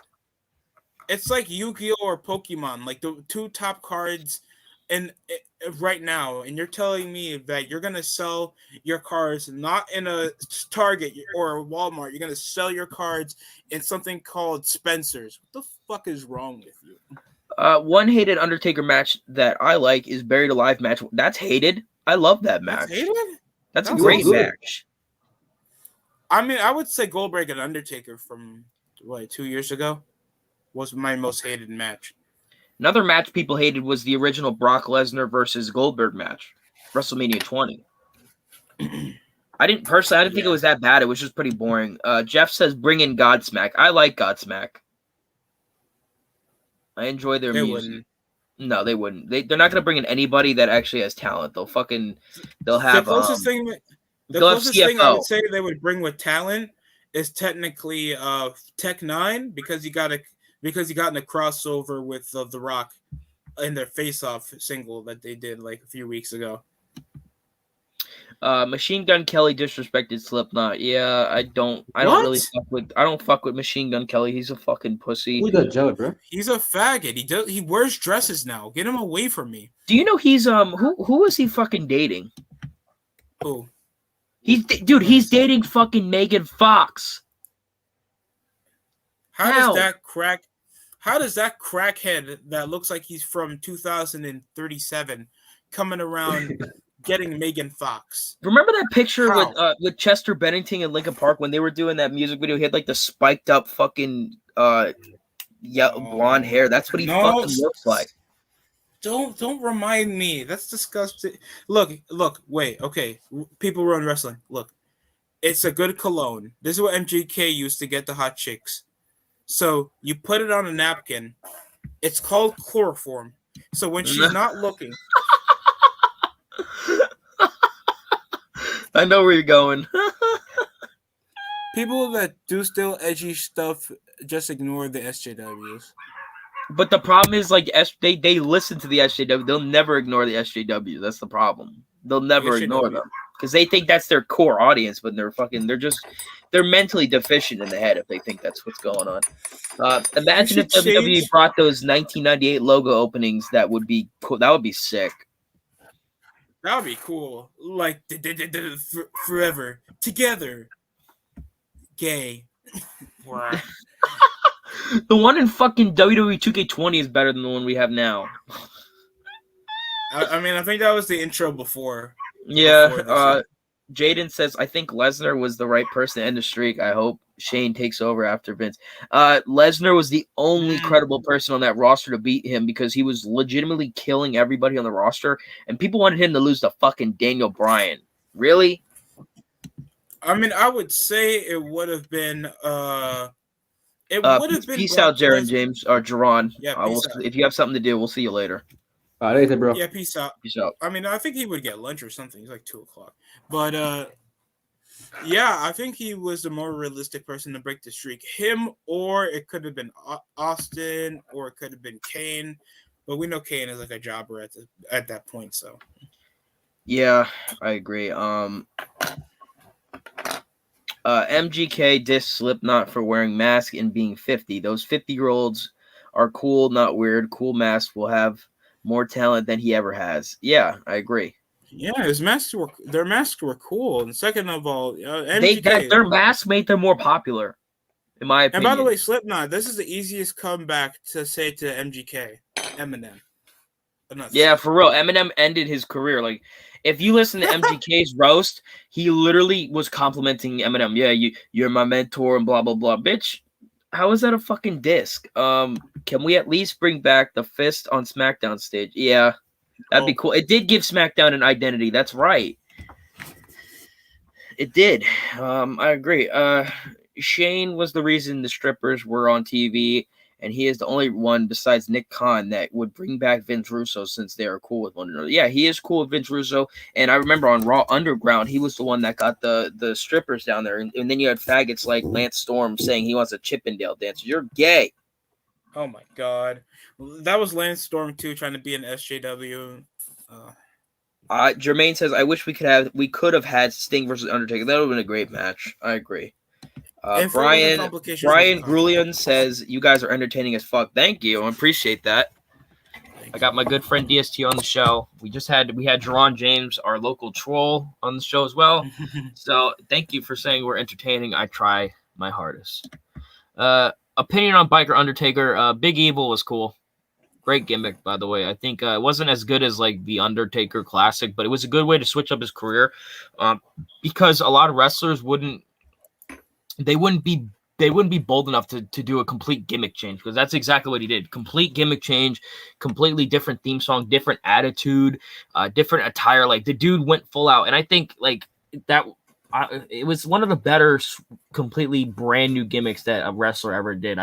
Speaker 4: It's like Yu-Gi-Oh or Pokemon, like the two top cards right now, and you're telling me that you're gonna sell your cards not in a Target or a Walmart. You're gonna sell your cards in something called Spencer's. What the fuck is wrong with you?
Speaker 1: One hated Undertaker match that I like is Buried Alive match. That's hated. I love that match.
Speaker 4: That's hated?
Speaker 1: That's a
Speaker 4: That's
Speaker 1: great
Speaker 3: good.
Speaker 1: match.
Speaker 4: I mean, I would say Goldberg and Undertaker from 2 years ago was my most hated match.
Speaker 1: Another match people hated was the original Brock Lesnar versus Goldberg match, WrestleMania 20. I didn't think it was that bad. It was just pretty boring. Jeff says bring in Godsmack. I like Godsmack. I enjoy their
Speaker 4: They
Speaker 1: music.
Speaker 4: wouldn't.
Speaker 1: No, they wouldn't. They're not gonna bring in anybody that actually has talent. They'll have
Speaker 4: The closest thing I would say they would bring with talent is technically Tech 9 because he got in a crossover with The Rock in their face-off single that they did like a few weeks ago.
Speaker 1: Machine Gun Kelly disrespected Slipknot. Yeah, I don't really fuck with Machine Gun Kelly. He's a fucking pussy.
Speaker 3: Who's that Joe, bro?
Speaker 4: He's a faggot. He wears dresses now. Get him away from me.
Speaker 1: Do you know he's who is he fucking dating?
Speaker 4: Who?
Speaker 1: He's dating fucking Megan Fox.
Speaker 4: How does that crackhead that looks like he's from 2037 coming around getting Megan Fox?
Speaker 1: Remember that picture with Chester Bennington and Linkin Park when they were doing that music video? He had like the spiked up fucking blonde hair. That's what he fucking looks like.
Speaker 4: Don't remind me. That's disgusting. Look, wait, okay. People run wrestling. Look, it's a good cologne. This is what MGK used to get the hot chicks. So you put it on a napkin. It's called chloroform. So when she's not looking.
Speaker 1: I know where you're going.
Speaker 4: People that do still edgy stuff just ignore the SJWs.
Speaker 1: But the problem is, like, they listen to the SJW. They'll never ignore the SJW. That's the problem. They'll never ignore them because they think that's their core audience, but they're mentally deficient in the head if they think that's what's going on. Imagine if WWE brought those 1998 logo openings. That would be cool. That would be sick.
Speaker 4: That would be cool. Like forever together. Gay.
Speaker 1: The one in fucking WWE 2K20 is better than the one we have now.
Speaker 4: I mean, I think that was the intro before.
Speaker 1: Yeah. Jaden says, I think Lesnar was the right person to end the streak. I hope Shane takes over after Vince. Lesnar was the only credible person on that roster to beat him because he was legitimately killing everybody on the roster, and people wanted him to lose to fucking Daniel Bryan. Really?
Speaker 4: I mean, I would say it would have been
Speaker 1: peace out, Jaron James or Jaron.
Speaker 4: Yeah,
Speaker 1: if you have something to do, we'll see you later.
Speaker 3: All right, bro.
Speaker 4: Yeah, peace out.
Speaker 1: Peace out.
Speaker 4: I mean, I think he would get lunch or something. It's like 2:00. But yeah, I think he was the more realistic person to break the streak. Him, or it could have been Austin, or it could have been Kane. But we know Kane is like a jobber at that point. So
Speaker 1: yeah, I agree. MGK dissed Slipknot for wearing masks and being 50. Those 50-year-olds are cool, not weird. Cool masks will have more talent than he ever has. Yeah, I agree.
Speaker 4: Yeah, their masks were cool. And second of all, MGK,
Speaker 1: their masks made them more popular, in my opinion.
Speaker 4: And by the way, Slipknot, this is the easiest comeback to say to MGK. Eminem.
Speaker 1: Yeah, for real. Eminem ended his career. Like, if you listen to MGK's roast, he literally was complimenting Eminem. Yeah, you're my mentor and blah, blah, blah. Bitch, how is that a fucking disc? Can we at least bring back the fist on SmackDown stage? Yeah, that'd be cool. It did give SmackDown an identity. That's right. It did. I agree. Shane was the reason the strippers were on TV, and he is the only one besides Nick Khan that would bring back Vince Russo since they are cool with one another. Yeah, he is cool with Vince Russo, and I remember on Raw Underground, he was the one that got the strippers down there, and then you had faggots like Lance Storm saying he wants a Chippendale dancer. You're gay.
Speaker 4: Oh my god, that was Lance Storm too, trying to be an SJW.
Speaker 1: Jermaine says, "I wish we could have had Sting versus Undertaker. That would have been a great match." I agree. Brian Grulian says, "You guys are entertaining as fuck." Thank you. I appreciate that. I got my good friend DST on the show. We had Jaron James, our local troll, on the show as well. So thank you for saying we're entertaining. I try my hardest. Opinion on Biker Undertaker. Big Evil was cool. Great gimmick, by the way. I think it wasn't as good as like the Undertaker Classic, but it was a good way to switch up his career, because a lot of wrestlers wouldn't be bold enough to do a complete gimmick change, because that's exactly what he did. Complete gimmick change, completely different theme song, different attitude, different attire. Like the dude went full out, and I think like that. It was one of the better, completely brand new gimmicks that a wrestler ever did.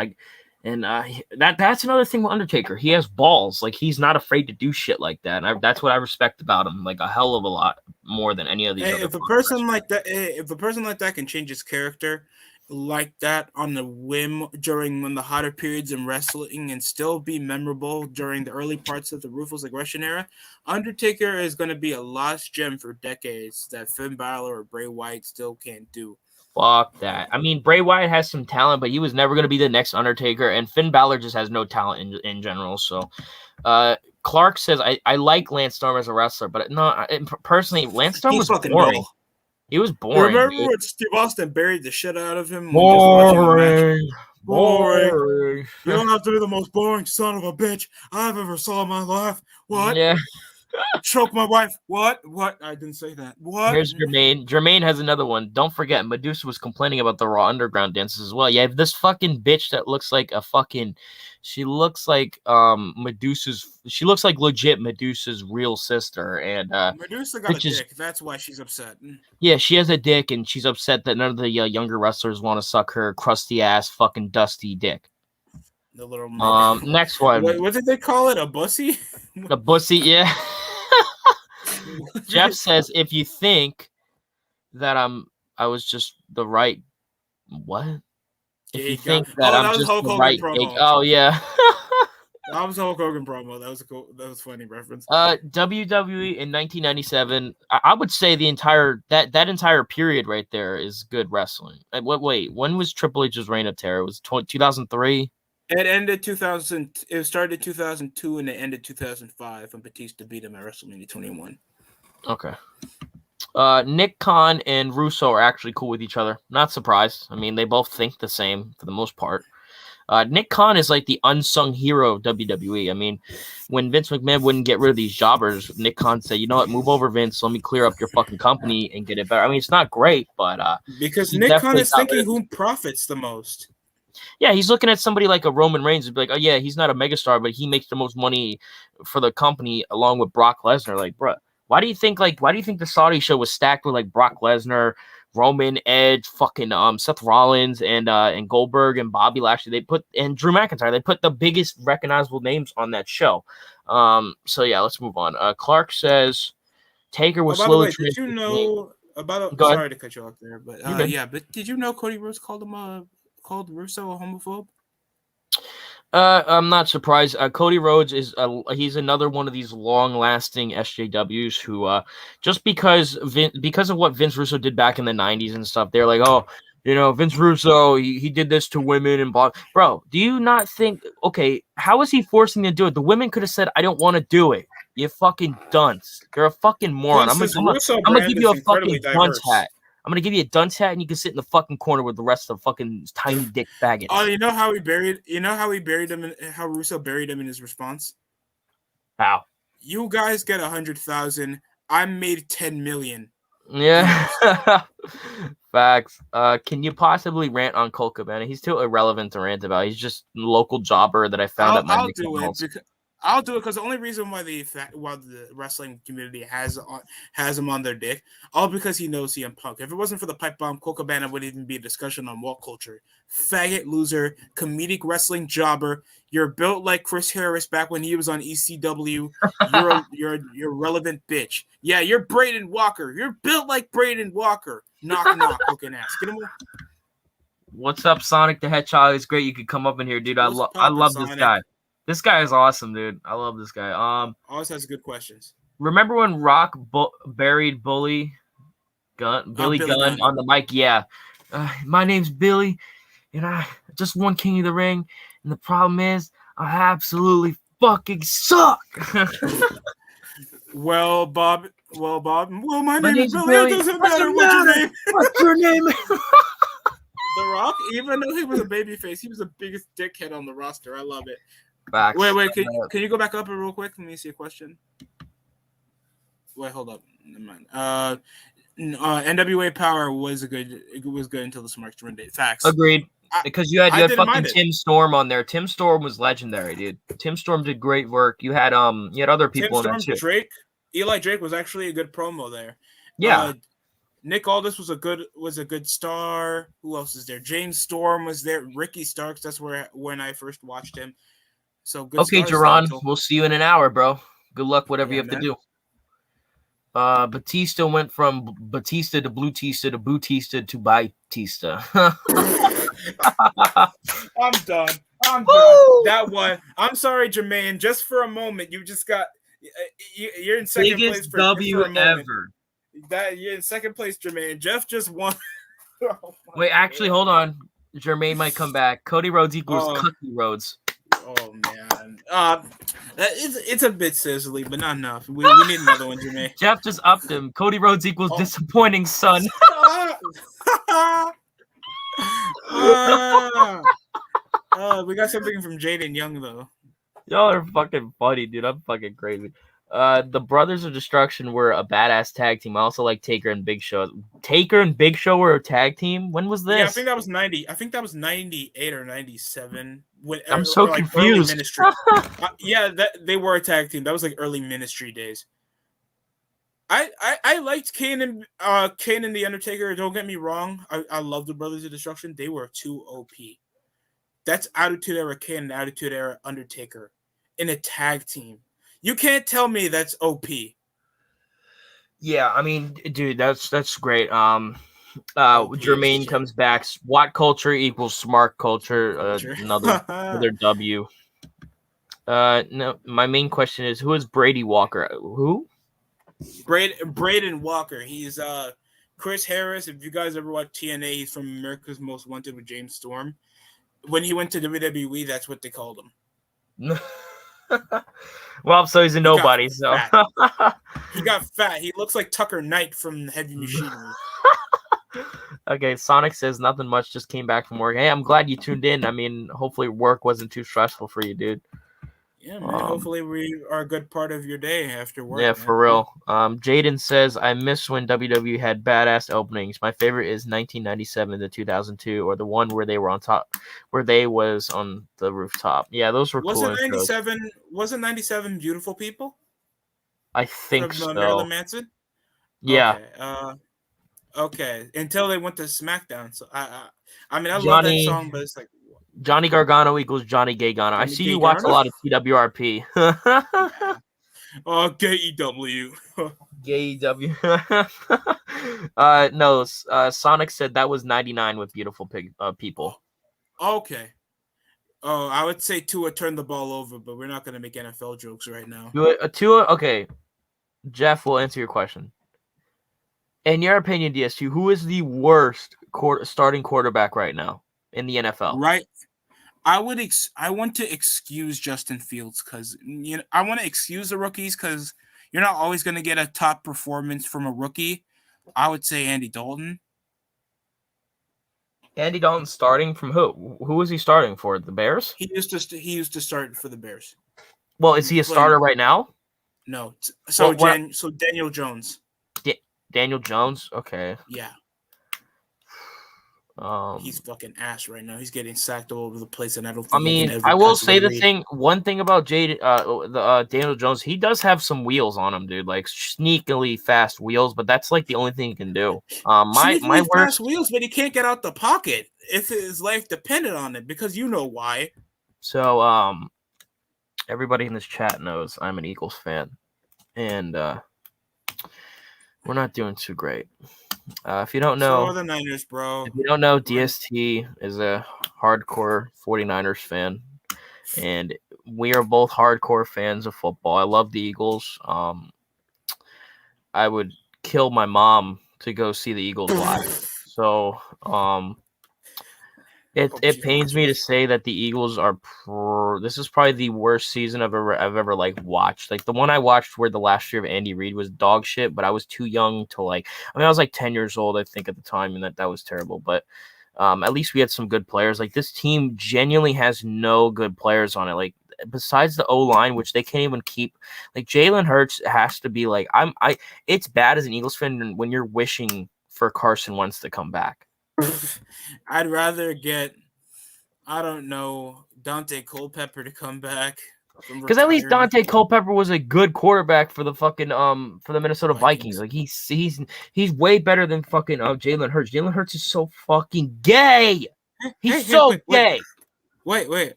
Speaker 1: That's another thing with Undertaker. He has balls. Like he's not afraid to do shit like that. And that's what I respect about him, like a hell of a lot more than any of these.
Speaker 4: If a person like that can change his character like that on the whim during one of the hotter periods in wrestling and still be memorable during the early parts of the Ruthless Aggression era, Undertaker is going to be a lost gem for decades that Finn Balor or Bray Wyatt still can't do.
Speaker 1: Fuck that. I mean, Bray Wyatt has some talent, but he was never going to be the next Undertaker, and Finn Balor just has no talent in general. So, Clark says, I like Lance Storm as a wrestler, but personally, Lance Storm was boring.
Speaker 4: Dull.
Speaker 1: He was boring.
Speaker 4: Remember when Steve Austin buried the shit out of him?
Speaker 1: Boring.
Speaker 4: You don't have to be the most boring son of a bitch I've ever saw in my life. What?
Speaker 1: Yeah.
Speaker 4: Choke my wife. What? I didn't say that. What?
Speaker 1: Here's Jermaine. Jermaine has another one. Don't forget, Medusa was complaining about the Raw Underground dances as well. You have this fucking bitch that looks like she looks like she looks like legit Medusa's real sister. And
Speaker 4: Medusa got a dick. That's why she's upset.
Speaker 1: Yeah, she has a dick, and she's upset that none of the younger wrestlers want to suck her crusty ass fucking dusty dick.
Speaker 4: The little
Speaker 1: next one.
Speaker 4: What did they call it? A bussy?
Speaker 1: A bussy, yeah. Jeff says, if you think that I was just the right what? If you think that I'm just the right oh yeah.
Speaker 4: That was Hulk Hogan promo. That was a funny reference.
Speaker 1: WWE in 1997. I would say the entire that entire period right there is good wrestling. Wait, when was Triple H's reign of terror? It was 2003.
Speaker 4: It ended 2000. It started 2002 and it ended 2005 when Batista beat him at WrestleMania 21.
Speaker 1: Okay. Nick Khan and Russo are actually cool with each other. Not surprised. I mean, they both think the same for the most part. Nick Khan is like the unsung hero of WWE. I mean, when Vince McMahon wouldn't get rid of these jobbers, Nick Khan said, "You know what? Move over, Vince. Let me clear up your fucking company and get it better." I mean, it's not great, but
Speaker 4: because Nick Khan is thinking who profits the most.
Speaker 1: Yeah, he's looking at somebody like a Roman Reigns and be like, "Oh yeah, he's not a megastar, but he makes the most money for the company along with Brock Lesnar." Like, bruh, why do you think the Saudi show was stacked with like Brock Lesnar, Roman, Edge, fucking Seth Rollins, and Goldberg and Bobby Lashley? And Drew McIntyre. They put the biggest recognizable names on that show. So yeah, let's move on. Clark says Taker was slowly.
Speaker 4: Did you know about? Sorry to cut you off there, but but did you know Cody Rhodes called Russo a homophobe?
Speaker 1: I'm not surprised. Cody Rhodes he's another one of these long-lasting SJWs who just because of what Vince Russo did back in the 90s and stuff, they're like, oh, Vince Russo, he did this to women and blah. Bro, do you not think, okay, how is he forcing them to do it? The women could have said, I don't want to do it. You fucking dunce. You're a fucking moron. I'm gonna give you a fucking dunce hat. I'm gonna give you a dunce hat, and you can sit in the fucking corner with the rest of the fucking tiny dick faggots.
Speaker 4: Oh, you know how he buried him, how Russo buried him in his response?
Speaker 1: How?
Speaker 4: You guys get 100,000. I made 10 million.
Speaker 1: Yeah. Facts. Can you possibly rant on Colt Cabana? He's too irrelevant to rant about. He's just a local jobber that I found at my McDonald's.
Speaker 4: I'll do it because the only reason why the wrestling community has him on their dick, all because he knows CM Punk. If it wasn't for the pipe bomb, Colt Cabana wouldn't even be a discussion on woke culture. Faggot, loser, comedic wrestling jobber. You're built like Chris Harris back when he was on ECW. You're relevant bitch. Yeah, you're Braden Walker. You're built like Braden Walker. Knock knock, looking ass. Get him.
Speaker 1: What's up, Sonic the Hedgehog? It's great you could come up in here, dude. I love this guy. This guy is awesome, dude. I love this guy.
Speaker 4: Always has good questions.
Speaker 1: Remember when Rock buried Billy Gunn on the mic? Yeah. My name's Billy, and I just won King of the Ring, and the problem is I absolutely fucking suck.
Speaker 4: Well, Bob. Well, my name is Billy. It doesn't matter what's your name.
Speaker 1: What's your name?
Speaker 4: The Rock, even though he was a babyface, he was the biggest dickhead on the roster. I love it.
Speaker 1: Facts.
Speaker 4: Wait. Can you go back up real quick? Let me see a question. Wait, hold up. Never mind. NWA Power was good until the Smart Date. Facts.
Speaker 1: Agreed. Because you had fucking
Speaker 4: Tim
Speaker 1: Storm on there. Tim Storm was legendary, dude. Tim Storm did great work. You had other people
Speaker 4: Tim
Speaker 1: in
Speaker 4: Storm,
Speaker 1: there too.
Speaker 4: Eli Drake was actually a good promo there.
Speaker 1: Yeah.
Speaker 4: Nick Aldis was a good star. Who else is there? James Storm was there. Ricky Starks. That's when I first watched him. So good.
Speaker 1: Okay, Jaron. We'll see you in an hour, bro. Good luck, whatever you have to do. Batista went from Batista to Blutista to Bootista to Batista.
Speaker 4: I'm done. That one. I'm sorry, Jermaine. Just for a moment, you just got. You're in second
Speaker 1: Biggest
Speaker 4: place.
Speaker 1: W ever.
Speaker 4: You're in second place, Jermaine. Jeff just won.
Speaker 1: Wait, actually, hold on. Jermaine might come back. Cody Rhodes equals Cookie Rhodes.
Speaker 4: Oh man, it's a bit sizzly, but not enough. We need another one, Jermaine.
Speaker 1: Jeff just upped him. Cody Rhodes equals disappointing son.
Speaker 4: We got something from Jaden Young though.
Speaker 1: Y'all are fucking funny, dude. I'm fucking crazy. The Brothers of Destruction were a badass tag team. I also like Taker and Big Show. Taker and Big Show were a tag team. When was this?
Speaker 4: Yeah, I think that was 90. I think that was 98 or 97.
Speaker 1: I'm so confused.
Speaker 4: Yeah, they were a tag team. That was like early Ministry days. I liked Kane and the Undertaker. Don't get me wrong. I love the Brothers of Destruction. They were too OP. That's Attitude Era Kane and Attitude Era Undertaker in a tag team. You can't tell me that's OP.
Speaker 1: Yeah, I mean, dude, that's great. Jermaine comes back. SWAT culture equals smart culture. Another W. No, my main question is, who is Brady Walker? Who?
Speaker 4: Braden Walker. He's Chris Harris. If you guys ever watch TNA, he's from America's Most Wanted with James Storm. When he went to WWE, that's what they called him.
Speaker 1: Well, so he's a nobody.
Speaker 4: He got fat. He looks like Tucker Knight from Heavy Machinery.
Speaker 1: Okay, Sonic says nothing much. Just came back from work. Hey, I'm glad you tuned in. I mean, hopefully work wasn't too stressful for you, dude.
Speaker 4: Yeah, man. Hopefully we are a good part of your day after work.
Speaker 1: Yeah,
Speaker 4: man.
Speaker 1: for real. Jaden says, I miss when WWE had badass openings. My favorite is 1997 to 2002, or the one where they were on top, where they was on the rooftop. Yeah, those were cool.
Speaker 4: Wasn't 97 Beautiful People?
Speaker 1: I think so.
Speaker 4: Marilyn Manson?
Speaker 1: Yeah.
Speaker 4: Okay. Until they went to SmackDown. So I love that song, but it's like
Speaker 1: Johnny Gargano equals Johnny Gaygarno. I see you watch a lot of TWRP.
Speaker 4: Gay-EW.
Speaker 1: Gay-EW. No, Sonic said that was 99 with Beautiful People.
Speaker 4: Okay. Oh, I would say Tua turned the ball over, but we're not going to make NFL jokes right now.
Speaker 1: Tua, okay. Jeff will answer your question. In your opinion, DST, who is the worst starting quarterback right now in the NFL?
Speaker 4: Right. I want to excuse Justin Fields because I want to excuse the rookies because you're not always going to get a top performance from a rookie. I would say Andy Dalton.
Speaker 1: Andy Dalton starting from who? Who is he starting for? The Bears?
Speaker 4: He used to start for the Bears.
Speaker 1: Well, is he a starter right now?
Speaker 4: No. So Daniel Jones.
Speaker 1: Daniel Jones? Okay.
Speaker 4: Yeah. He's fucking ass right now. He's getting sacked all over the place, and I don't think
Speaker 1: I
Speaker 4: he can
Speaker 1: mean,
Speaker 4: ever
Speaker 1: I will
Speaker 4: pass
Speaker 1: say
Speaker 4: one read.
Speaker 1: one thing about Daniel Jones, he does have some wheels on him, dude, like sneakily fast wheels, but that's like the only thing he can do. My
Speaker 4: Sneakily
Speaker 1: worst.
Speaker 4: fast wheels, but he can't get out the pocket if his life depended on it, because you know why.
Speaker 1: So, everybody in this chat knows I'm an Eagles fan, and we're not doing too great. If you don't
Speaker 4: So
Speaker 1: know,
Speaker 4: are the Niners, bro.
Speaker 1: DST is a hardcore 49ers fan, and we are both hardcore fans of football. I love the Eagles. I would kill my mom to go see the Eagles live. So, it pains me to say that the Eagles are this is probably the worst season I've ever like watched. Like the one I watched where the last year of Andy Reid was dog shit, but I was too young to like. I mean, I was like 10 years old, I think, at the time, and that was terrible. But at least we had some good players. Like this team genuinely has no good players on it. Like besides the O-line, which they can't even keep. Like Jalen Hurts has to be like It's bad as an Eagles fan when you're wishing for Carson Wentz to come back.
Speaker 4: I'd rather get, I don't know, Dante Culpepper to come back.
Speaker 1: Because at least Dante Culpepper was a good quarterback for the fucking for the Minnesota Vikings. Like he's way better than fucking Jalen Hurts. Jalen Hurts is so fucking gay. He's gay.
Speaker 4: Wait.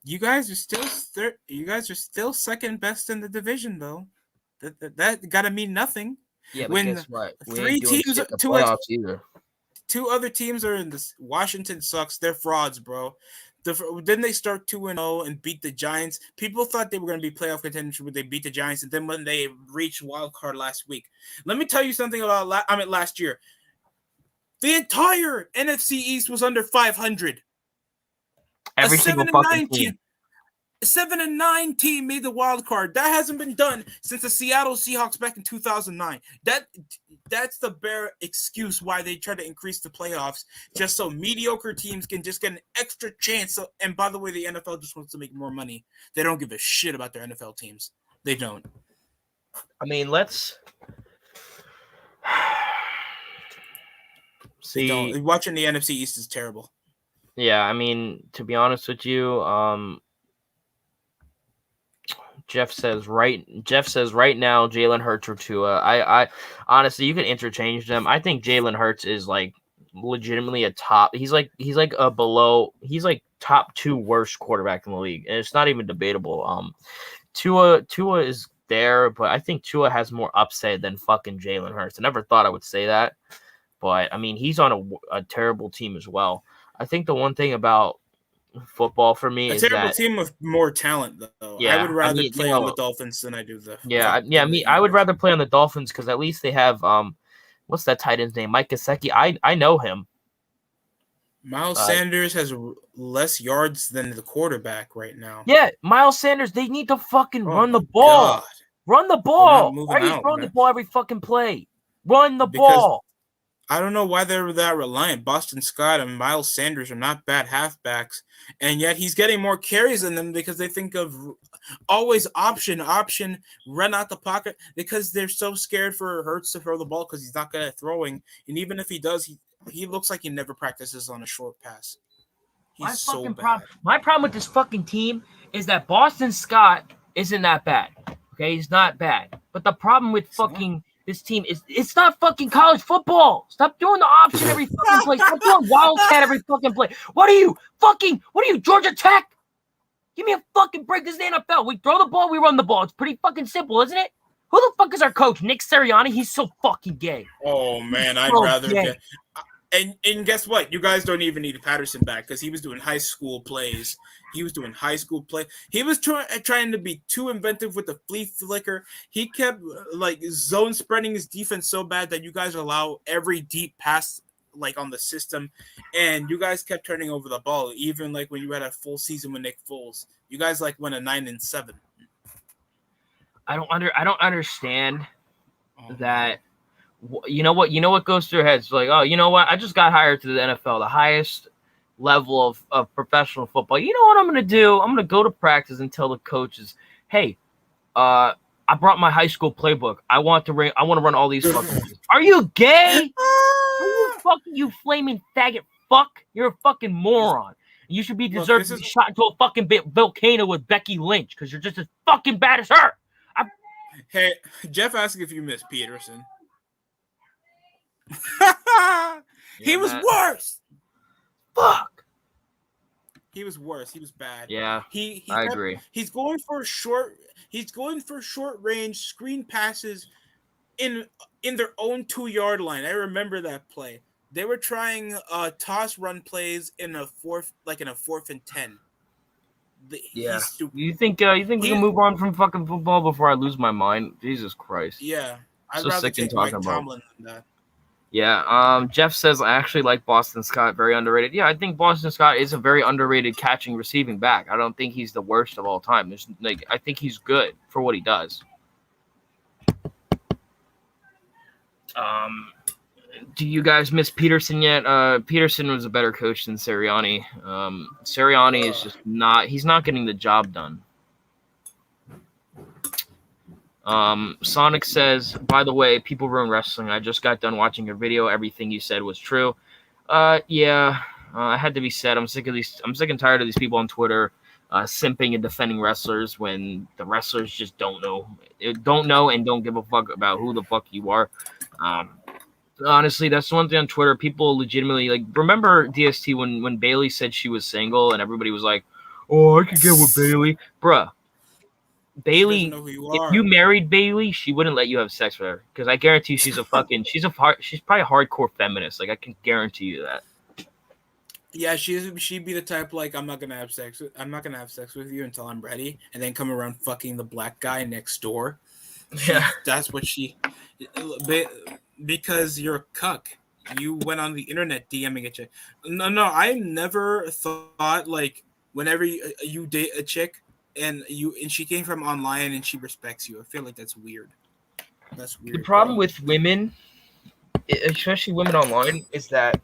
Speaker 4: You guys are still second best in the division, though. That gotta mean nothing.
Speaker 1: Yeah, but
Speaker 4: when
Speaker 1: guess what? We
Speaker 4: three
Speaker 1: ain't doing
Speaker 4: teams,
Speaker 1: shit in the playoffs either.
Speaker 4: Two other teams are in this. Washington sucks. They're frauds, bro. Then they start 2-0 and beat the Giants. People thought they were going to be playoff contention when they beat the Giants, and then when they reached wild card last week. Let me tell you something about last year. The entire NFC East was under 500.
Speaker 1: Every single fucking team.
Speaker 4: 7-9 team made the wild card. That hasn't been done since the Seattle Seahawks back in 2009. That's the bare excuse why they try to increase the playoffs, just so mediocre teams can just get an extra chance. And by the way, the NFL just wants to make more money. They don't give a shit about their NFL teams. They don't.
Speaker 1: I mean, let's see.
Speaker 4: Watching the NFC East is terrible.
Speaker 1: Yeah, I mean, to be honest with you, Jeff says right now Jalen Hurts or Tua. I honestly, you can interchange them. I think Jalen Hurts is like legitimately a top. He's like top 2 worst quarterback in the league, and it's not even debatable. Tua is there, but I think Tua has more upside than fucking Jalen Hurts. I never thought I would say that, but I mean he's on a terrible team as well. I think the one thing about football for me is
Speaker 4: a terrible
Speaker 1: that
Speaker 4: team with more talent, though.
Speaker 1: Yeah,
Speaker 4: I would rather play on the Dolphins than I do the.
Speaker 1: I would rather play on the Dolphins because at least they have what's that tight end's name? Mike Gesicki. I know him.
Speaker 4: Miles Sanders has less yards than the quarterback right now.
Speaker 1: Yeah, Miles Sanders. They need to fucking run the ball.
Speaker 4: God.
Speaker 1: Run the ball. Why are you throwing the ball every fucking play? Run the ball.
Speaker 4: I don't know why they're that reliant. Boston Scott and Miles Sanders are not bad halfbacks, and yet he's getting more carries than them because they think of always option, run out the pocket because they're so scared for Hurts to throw the ball because he's not good at throwing. And even if he does, he looks like he never practices on a short pass. He's so bad.
Speaker 1: My problem with this fucking team is that Boston Scott isn't that bad. Okay, he's not bad. But the problem with this team is it's not fucking college football. Stop doing the option every fucking play. Stop doing wildcat every fucking play. What are you, Georgia Tech? Give me a fucking break. This is the NFL. We throw the ball, we run the ball. It's pretty fucking simple, isn't it? Who the fuck is our coach? Nick Sirianni? He's so fucking gay.
Speaker 4: Oh, man, I'd rather get... And guess what? You guys don't even need Patterson back because he was doing high school plays. He was trying to be too inventive with the flea flicker. He kept zone spreading his defense so bad that you guys allow every deep pass on the system, and you guys kept turning over the ball. Even when you had a full season with Nick Foles, you guys went a 9-7.
Speaker 1: I don't understand that. You know what goes through your heads? Like, oh, you know what? I just got hired to the NFL, the highest level of professional football. You know what I'm going to do? I'm going to go to practice and tell the coaches, hey, I brought my high school playbook. I want to run all these fucking plays. Are you gay? Are you fucking, you flaming faggot
Speaker 5: fuck? You're a fucking moron. You should be deserved to be shot into a fucking volcano with Becky Lynch because you're just as fucking bad as her.
Speaker 4: Hey, Jeff asked if you miss Peterson. He was worse.
Speaker 5: Fuck.
Speaker 4: He was worse. He was bad.
Speaker 5: Yeah,
Speaker 4: I
Speaker 5: agree.
Speaker 4: He's going for short range screen passes in their own 2-yard line. I remember that play. They were trying toss run plays in a fourth and 10.
Speaker 5: Yeah.
Speaker 4: He's stupid.
Speaker 5: You think we can move on from fucking football before I lose my mind? Jesus Christ.
Speaker 4: Yeah. I'd
Speaker 5: So
Speaker 4: rather
Speaker 5: sick and
Speaker 4: take Mike
Speaker 5: talking about.
Speaker 4: Tomlin than that.
Speaker 5: Yeah, Jeff says I actually like Boston Scott, very underrated. Yeah, I think Boston Scott is a very underrated catching receiving back. I don't think he's the worst of all time. I think he's good for what he does. Do you guys miss Peterson yet? Peterson was a better coach than Sirianni. Sirianni is just he's not getting the job done. Sonic says, by the way, people ruin wrestling. I just got done watching your video. Everything you said was true. Yeah, I had to be said. I'm sick and tired of these people on Twitter simping and defending wrestlers when the wrestlers just don't know and don't give a fuck about who the fuck you are. Honestly, that's the one thing on Twitter. People legitimately remember DST when Bailey said she was single and everybody was like, "Oh, I could get with Bailey, bruh." Bailey, if you married Bailey, she wouldn't let you have sex with her because I guarantee she's probably a hardcore feminist. I can guarantee you that.
Speaker 4: Yeah, she'd be the type I'm not gonna have sex with you until I'm ready, and then come around fucking the black guy next door. Yeah, that's what she. Because you're a cuck. You went on the internet DMing a chick. No, I never thought whenever you date a chick. And she came from online and she respects you. I feel like that's weird. That's weird.
Speaker 5: The problem with women, especially women online, is that,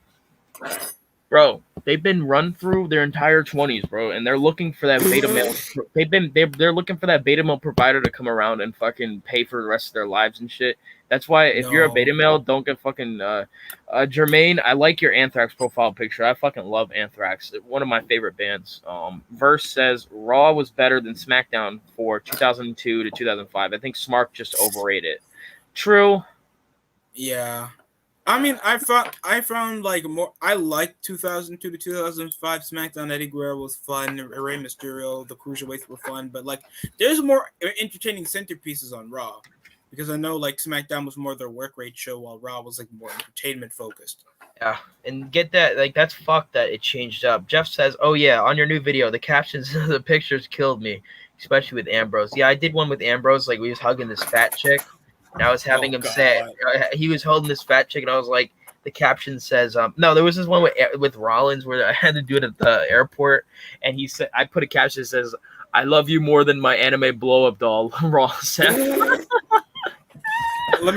Speaker 5: bro, they've been run through their entire 20s, bro, and they're looking for that beta male. They're looking for that beta male provider to come around and fucking pay for the rest of their lives and shit. That's why if you're a beta male, don't get fucking Jermaine. I like your Anthrax profile picture. I fucking love Anthrax. One of my favorite bands. Verse says Raw was better than SmackDown for 2002 to 2005. I think Smart just overrated. True.
Speaker 4: Yeah. I mean, I found more. I liked 2002 to 2005 SmackDown. Eddie Guerrero was fun. Rey Mysterio, the Cruiserweights were fun. But there's more entertaining centerpieces on Raw. Because I know SmackDown was more their work rate show while Raw was more entertainment focused.
Speaker 5: Yeah, and get that that's fucked that it changed up. Jeff says, "Oh yeah, on your new video, the captions, the pictures killed me, especially with Ambrose." Yeah, I did one with Ambrose. We was hugging this fat chick, and I was having him say he was holding this fat chick, and I was like, the caption says, no, there was this one with Rollins where I had to do it at the airport, and he said, I put a caption that says, "I love you more than my anime blow up doll." Raw said.
Speaker 4: Let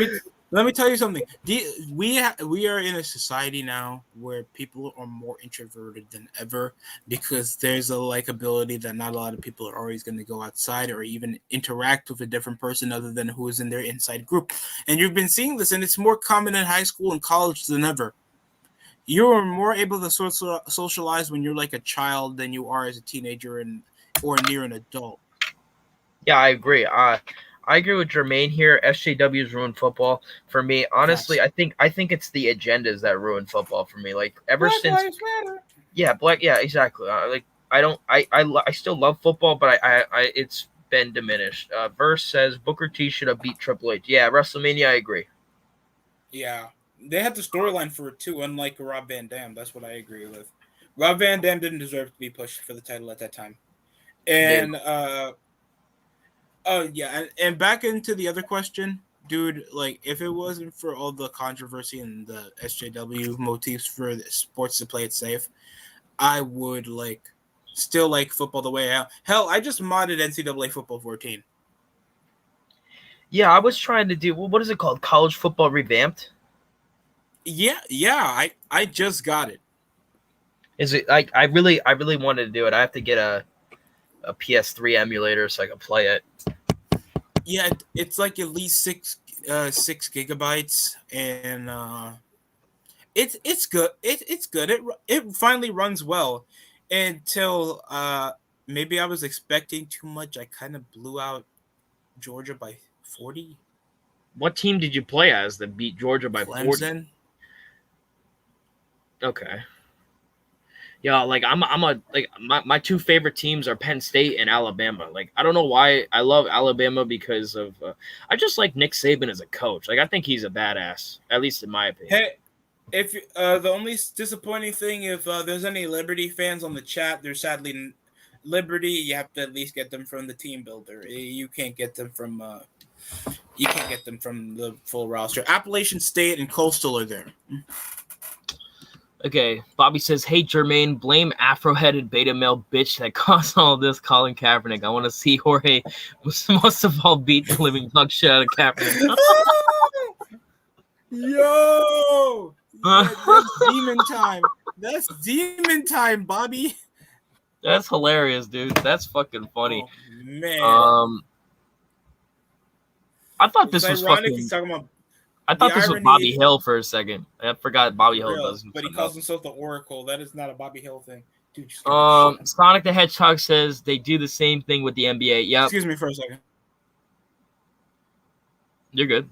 Speaker 4: me tell you something. We are in a society now where people are more introverted than ever because there's a likability that not a lot of people are always going to go outside or even interact with a different person other than who is in their inside group. And you've been seeing this, and it's more common in high school and college than ever. You are more able to socialize when you're a child than you are as a teenager or near an adult.
Speaker 5: Yeah, I agree. I agree with Jermaine here. SJWs ruined football for me. Honestly, I think it's the agendas that ruin football for me. Ever
Speaker 4: Black
Speaker 5: since,
Speaker 4: Lives Matter.
Speaker 5: Yeah, exactly. I still love football, but I it's been diminished. Verse says Booker T should have beat Triple H. Yeah, WrestleMania. I agree.
Speaker 4: Yeah, they had the storyline for it too, unlike Rob Van Dam. That's what I agree with. Rob Van Dam didn't deserve to be pushed for the title at that time, and. Oh yeah, and back into the other question, dude. If it wasn't for all the controversy and the SJW motifs for the sports to play it safe, I would still like football the way I am. Hell, I just modded NCAA Football 14.
Speaker 5: Yeah, I was trying to do what is it called? College Football Revamped.
Speaker 4: Yeah, I just got it.
Speaker 5: Is it I really wanted to do it. I have to get a PS3 emulator so I can play it.
Speaker 4: Yeah, it's at least 6 gigabytes, and It's good. It's good. It finally runs well until maybe I was expecting too much. I kind of blew out Georgia by 40.
Speaker 5: What team did you play as that beat Georgia by 40?
Speaker 4: Clemson.
Speaker 5: Okay. Yeah, like my two favorite teams are Penn State and Alabama. Like I don't know why I love Alabama because of I just like Nick Saban as a coach. Like I think he's a badass, at least in my opinion.
Speaker 4: Hey, if the only disappointing thing, if there's any Liberty fans on the chat, there's sadly Liberty. You have to at least get them from the team builder. You can't get them from the full roster. Appalachian State and Coastal are there.
Speaker 5: Okay, Bobby says, "Hey Jermaine, blame Afro-headed beta male bitch that caused all this, Colin Kaepernick. I want to see Jorge most of all beat the living fuck shit out of Kaepernick."
Speaker 4: Yo, that's demon time. That's demon time, Bobby.
Speaker 5: That's hilarious, dude. That's fucking funny.
Speaker 4: Oh, man.
Speaker 5: I thought this was
Speaker 4: ironic
Speaker 5: fucking.
Speaker 4: he's talking about.
Speaker 5: I thought this was
Speaker 4: irony
Speaker 5: Bobby
Speaker 4: is-
Speaker 5: Hill for a second. I forgot Bobby Hill
Speaker 4: Real,
Speaker 5: does.
Speaker 4: but he calls himself the Oracle. That is not a Bobby Hill thing. Dude, just
Speaker 5: Sonic the Hedgehog says they do the same thing with the NBA. Yep.
Speaker 4: excuse me for a second.
Speaker 5: You're good.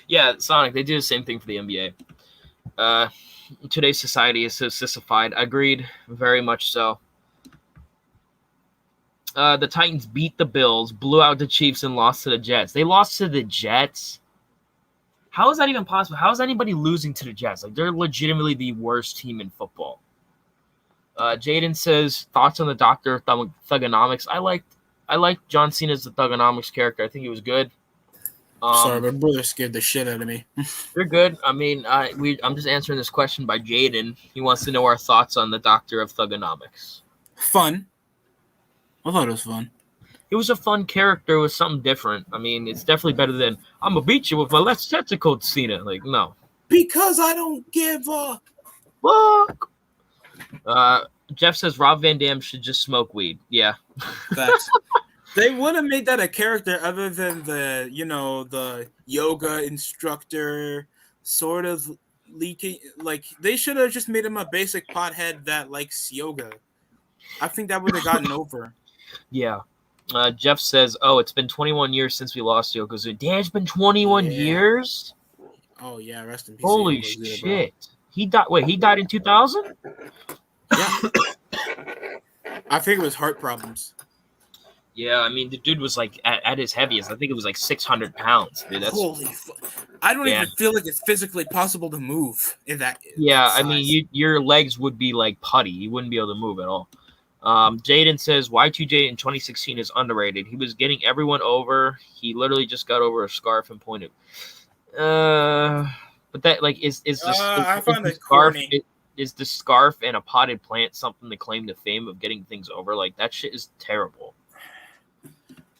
Speaker 5: Yeah, Sonic, they do the same thing for the NBA. Today's society is so sissified. Agreed. Very much so. The Titans beat the Bills, blew out the Chiefs, and lost to the Jets. They lost to the Jets? How is that even possible? How is anybody losing to the Jets? Like, they're legitimately the worst team in football. Jaden says, thoughts on the Doctor of Thugonomics. I liked John Cena as the Thugonomics character. I think he was good.
Speaker 4: Sorry, my brother scared the shit out of me.
Speaker 5: You're good. I mean, I'm just answering this question by Jaden. He wants to know our thoughts on the Doctor of Thugonomics.
Speaker 4: Fun. I thought it was fun.
Speaker 5: It was a fun character. It was something different. I mean, it's definitely better than I'm gonna beat you with my left tentacle, Cena. Like, no.
Speaker 4: Because I don't give a
Speaker 5: Fuck. Jeff says Rob Van Dam should just smoke weed. Yeah.
Speaker 4: Facts. They would have made that a character other than the yoga instructor sort of leaking. Like, they should have just made him a basic pothead that likes yoga. I think that would have gotten over.
Speaker 5: Yeah. Jeff says, "Oh, it's been 21 years since we lost Yokozuna." Damn, it's been 21
Speaker 4: Yeah.
Speaker 5: years.
Speaker 4: Oh yeah, rest in peace.
Speaker 5: Holy
Speaker 4: Yokozuna,
Speaker 5: shit! He died. Wait, he died in 2000?
Speaker 4: Yeah. I think it was heart problems.
Speaker 5: Yeah, I mean, the dude was like at his heaviest. I think it was like 600 pounds. Dude, that's
Speaker 4: Holy I don't
Speaker 5: Yeah.
Speaker 4: even feel like it's physically possible to move in that.
Speaker 5: yeah.
Speaker 4: that
Speaker 5: I mean,
Speaker 4: size.
Speaker 5: your legs would be like putty. You wouldn't be able to move at all. Jaden says Y2J in 2016 is underrated. He was getting everyone over. He literally just got over a scarf and pointed. But that like is
Speaker 4: I find
Speaker 5: the
Speaker 4: it
Speaker 5: scarf
Speaker 4: corny.
Speaker 5: is the scarf and a potted plant something to claim the fame of getting things over? Like that shit is terrible.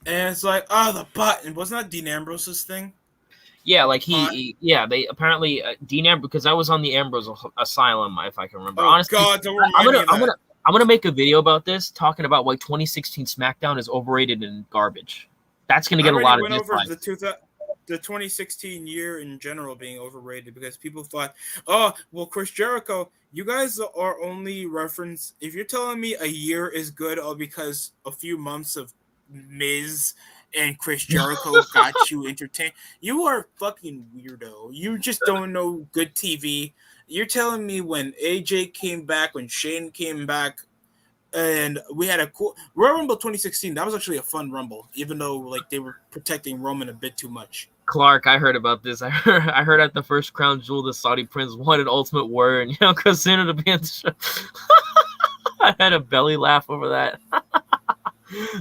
Speaker 4: And it's like, oh, the butt. And wasn't that Dean Ambrose's thing?
Speaker 5: Yeah, like they apparently Dean Ambrose, because I was on the Ambrose Asylum, if I can remember.
Speaker 4: Oh,
Speaker 5: Honestly,
Speaker 4: God, don't remind me of that.
Speaker 5: I'm gonna make a video about this, talking about why 2016 SmackDown is overrated and garbage. That's gonna get a lot of
Speaker 4: went over
Speaker 5: dislikes.
Speaker 4: the 2016 year in general being overrated because people thought, oh, well, Chris Jericho, you guys are only reference. If you're telling me a year is good all because a few months of Miz and Chris Jericho got you entertained, you are a fucking weirdo. You just don't know good TV. You're telling me when AJ came back, when Shane came back, and we had a cool Royal Rumble 2016. That was actually a fun Rumble, even though like they were protecting Roman a bit too much.
Speaker 5: Clark, I heard about this. I heard at the first Crown Jewel, the Saudi Prince wanted Ultimate Warrior and Yokozuna to be in the show. I had a belly laugh over that.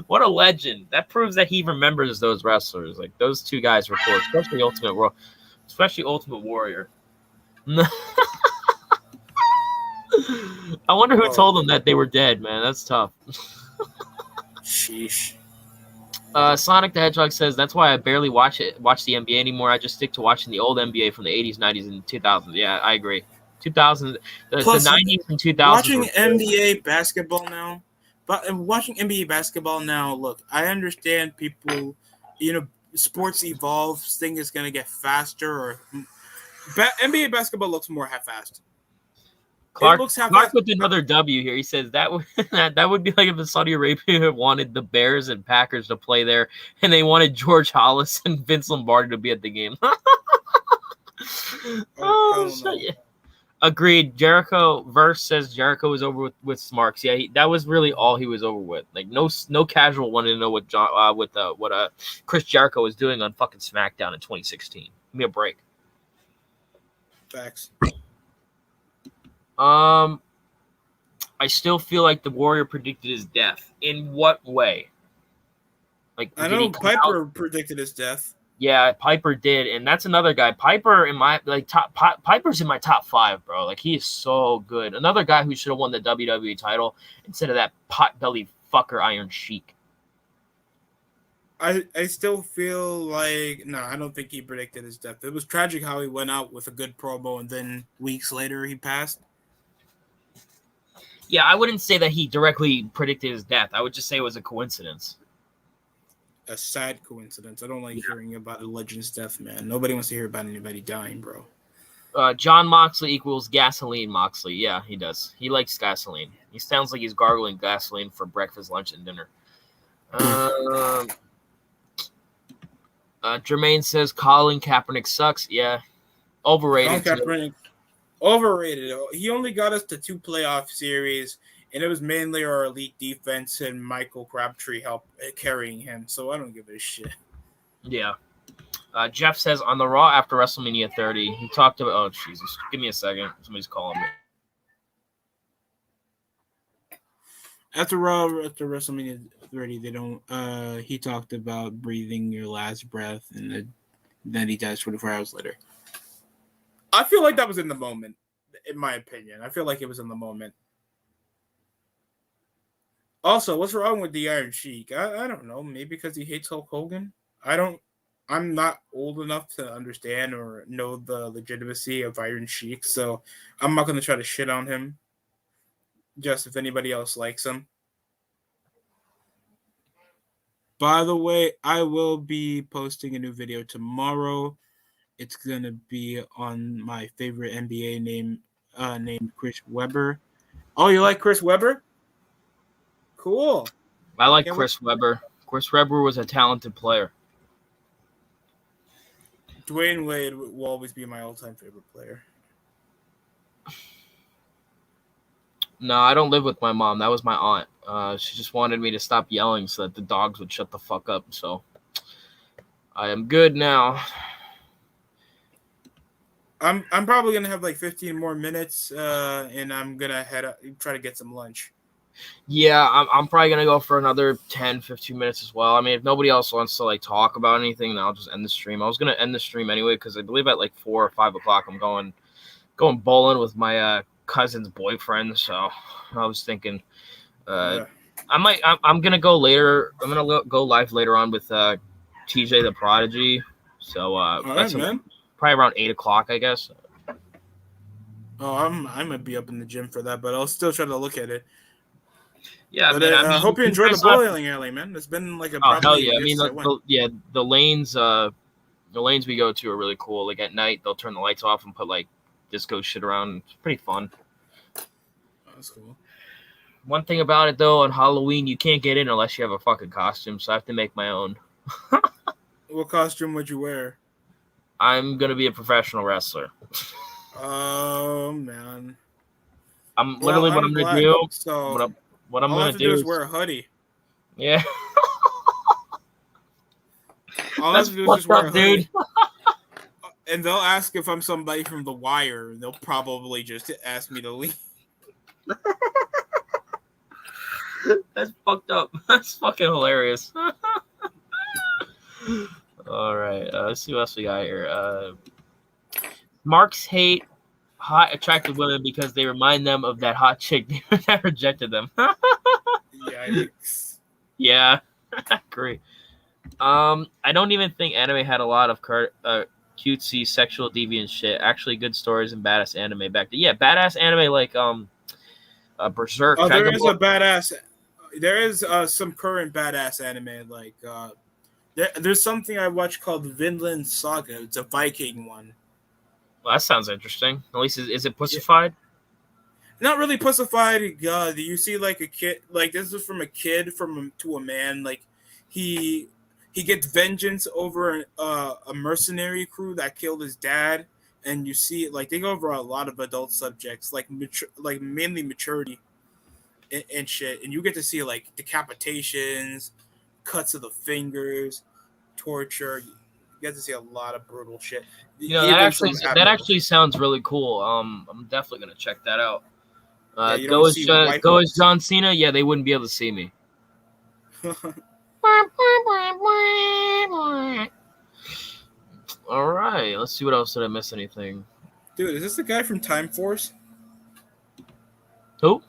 Speaker 5: What a legend! That proves that he remembers those wrestlers. Like those two guys were cool, especially Ultimate Warrior. I wonder who told them that they were dead, man. That's tough.
Speaker 4: Sheesh.
Speaker 5: Sonic the Hedgehog says, that's why I barely watch the NBA anymore. I just stick to watching the old NBA from the 80s, 90s, and 2000s. Yeah, I agree. 2000s, the 90s and 2000s.
Speaker 4: Watching NBA basketball now, look, I understand people, sports evolve, thing is going to get faster or NBA basketball looks more half-assed.
Speaker 5: Clark,
Speaker 4: looks
Speaker 5: Clark
Speaker 4: half-assed.
Speaker 5: with another W here. He says that would that would be like if the Saudi Arabia wanted the Bears and Packers to play there, and they wanted George Hollis and Vince Lombardi to be at the game.
Speaker 4: Oh,
Speaker 5: shit,
Speaker 4: no.
Speaker 5: yeah. Agreed. Jericho verse says Jericho was over with Smarks. Yeah, that was really all he was over with. Like no casual wanted to know what Chris Jericho was doing on fucking SmackDown in 2016. Give me a break.
Speaker 4: Facts.
Speaker 5: I still feel like the Warrior predicted his death. In what way? Like
Speaker 4: I
Speaker 5: did
Speaker 4: know
Speaker 5: he come
Speaker 4: Piper
Speaker 5: out?
Speaker 4: predicted his death.
Speaker 5: Yeah, Piper did, and that's another guy. Piper in my Piper's in my top 5, bro. Like he is so good. Another guy who should have won the WWE title instead of that pot-bellied fucker Iron Sheik.
Speaker 4: I still feel like I don't think he predicted his death. It was tragic how he went out with a good promo and then weeks later he passed.
Speaker 5: Yeah, I wouldn't say that he directly predicted his death. I would just say it was a coincidence.
Speaker 4: A sad coincidence. I don't like hearing about a legend's death, man. Nobody wants to hear about anybody dying, bro.
Speaker 5: John Moxley equals gasoline Moxley. Yeah, he does. He likes gasoline. He sounds like he's gargling gasoline for breakfast, lunch, and dinner. Jermaine says Colin Kaepernick sucks. Yeah. Overrated.
Speaker 4: Colin Kaepernick, overrated. He only got us to 2 playoff series, and it was mainly our elite defense and Michael Crabtree help carrying him. So I don't give a shit.
Speaker 5: Yeah. Jeff says on the Raw after WrestleMania 30, he talked about. Oh Jesus! Give me a second. Somebody's calling me.
Speaker 4: After WrestleMania 30, they don't. He talked about breathing your last breath, and then he dies 24 hours later. I feel like that was in the moment, in my opinion. I feel like it was in the moment. Also, what's wrong with the Iron Sheik? I don't know. Maybe because he hates Hulk Hogan? I'm not old enough to understand or know the legitimacy of Iron Sheik, so I'm not going to try to shit on him. Just if anybody else likes him. By the way, I will be posting a new video tomorrow. It's going to be on my favorite NBA name, named Chris Webber. Oh, you like Chris Webber? Cool.
Speaker 5: I like Chris Webber. Chris Webber was a talented player.
Speaker 4: Dwayne Wade will always be my all-time favorite player.
Speaker 5: No, I don't live with my mom. That was my aunt. She just wanted me to stop yelling so that the dogs would shut the fuck up. So I am good now.
Speaker 4: I'm probably gonna have like 15 more minutes, and I'm gonna head up, try to get some lunch.
Speaker 5: Yeah, I'm probably gonna go for another 10, 15 minutes as well. I mean, if nobody else wants to like talk about anything, then I'll just end the stream. I was gonna end the stream anyway because I believe at like 4 or 5 o'clock I'm going bowling with my cousin's boyfriend. So I was thinking, I'm gonna go later. I'm gonna go live later on with TJ the Prodigy. So that's
Speaker 4: man.
Speaker 5: Probably around 8 o'clock, I guess.
Speaker 4: Oh, I might be up in the gym for that, but I'll still try to look at it.
Speaker 5: Yeah,
Speaker 4: but
Speaker 5: man,
Speaker 4: I hope you enjoyed the bowling alley, man. It's been like a
Speaker 5: hell yeah! I mean, the lanes we go to are really cool. Like at night, they'll turn the lights off and put like disco shit around. It's pretty fun.
Speaker 4: Oh, that's cool.
Speaker 5: One thing about it though, on Halloween, you can't get in unless you have a fucking costume. So I have to make my own.
Speaker 4: What costume would you wear?
Speaker 5: I'm gonna be a professional wrestler.
Speaker 4: Oh man!
Speaker 5: I'm what I'm gonna do.
Speaker 4: So
Speaker 5: what I'm gonna do
Speaker 4: is wear a hoodie.
Speaker 5: Yeah.
Speaker 4: All I have to do is just wear a hoodie. And they'll ask if I'm somebody from The Wire. They'll probably just ask me to leave.
Speaker 5: That's fucked up. That's fucking hilarious. All right. Let's see what else we got here. Marks hate hot, attractive women because they remind them of that hot chick that rejected them.
Speaker 4: Yikes.
Speaker 5: Yeah, I agree. I don't even think anime had a lot of cutesy, sexual, deviant shit. Actually, good stories and badass anime back then. Yeah, badass anime like Berserk.
Speaker 4: Oh, there is some current badass anime like there's something I watched called Vinland Saga. It's a Viking one.
Speaker 5: Well, that sounds interesting. At least is it pussified?
Speaker 4: Not really pussified. God, you see like a kid. Like this is from a kid to a man. Like he gets vengeance over a mercenary crew that killed his dad, and you see like they go over a lot of adult subjects, like like mainly maturity and shit, and you get to see like decapitations, cuts of the fingers, torture. You get to see a lot of brutal shit.
Speaker 5: You know,
Speaker 4: Even
Speaker 5: that actually sounds really cool. I'm definitely gonna check that out.
Speaker 4: Yeah, you don't see white
Speaker 5: go
Speaker 4: folks.
Speaker 5: as John Cena. Yeah, they wouldn't be able to see me. All right, let's see what else did I miss. Anything?
Speaker 4: Dude, is this the guy from Time Force?
Speaker 5: Who?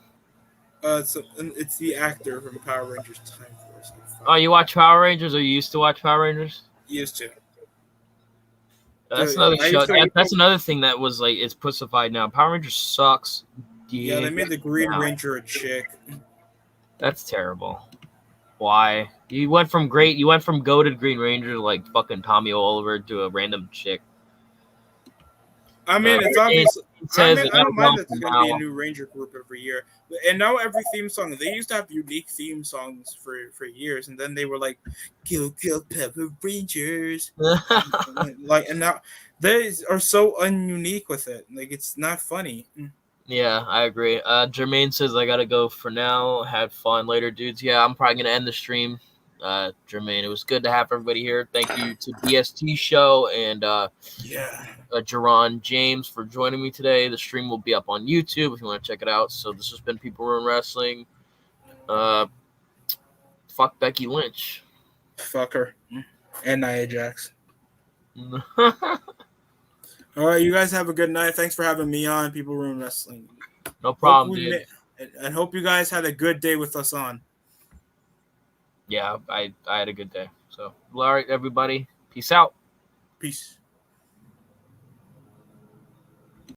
Speaker 4: It's the actor from Power Rangers Time Force.
Speaker 5: Oh, you watch Power Rangers, or you used to watch Power Rangers?
Speaker 4: Used to.
Speaker 5: That's
Speaker 4: Dude,
Speaker 5: another
Speaker 4: I
Speaker 5: show.
Speaker 4: used to-
Speaker 5: That's another thing that was like it's pussified now. Power Rangers sucks.
Speaker 4: Yeah, they made the Green
Speaker 5: now.
Speaker 4: Ranger a chick.
Speaker 5: That's terrible. Why? You went from goated Green Ranger to like fucking Tommy Oliver to a random chick.
Speaker 4: I mean, it's obvious.
Speaker 5: It says
Speaker 4: I don't mind that there's going to be a
Speaker 5: now.
Speaker 4: new Ranger group every year. And now every theme song, they used to have unique theme songs for years, and then they were like, kill Pepper Rangers. Like, and now they are so ununique with it. Like, it's not funny.
Speaker 5: Yeah, I agree. Jermaine says I gotta go for now. Had fun later, dudes. Yeah, I'm probably gonna end the stream. Jermaine, it was good to have everybody here. Thank you to DST show and
Speaker 4: Yeah.
Speaker 5: Jaron James for joining me today. The stream will be up on YouTube if you want to check it out. So this has been People Ruin Wrestling. Fuck Becky Lynch.
Speaker 4: Fuck her. And Nia Jax. All right, you guys have a good night. Thanks for having me on People Ruin Wrestling.
Speaker 5: No problem, dude.
Speaker 4: And hope you guys had a good day with us on.
Speaker 5: Yeah, I had a good day. So, all right, everybody. Peace out.
Speaker 4: Peace.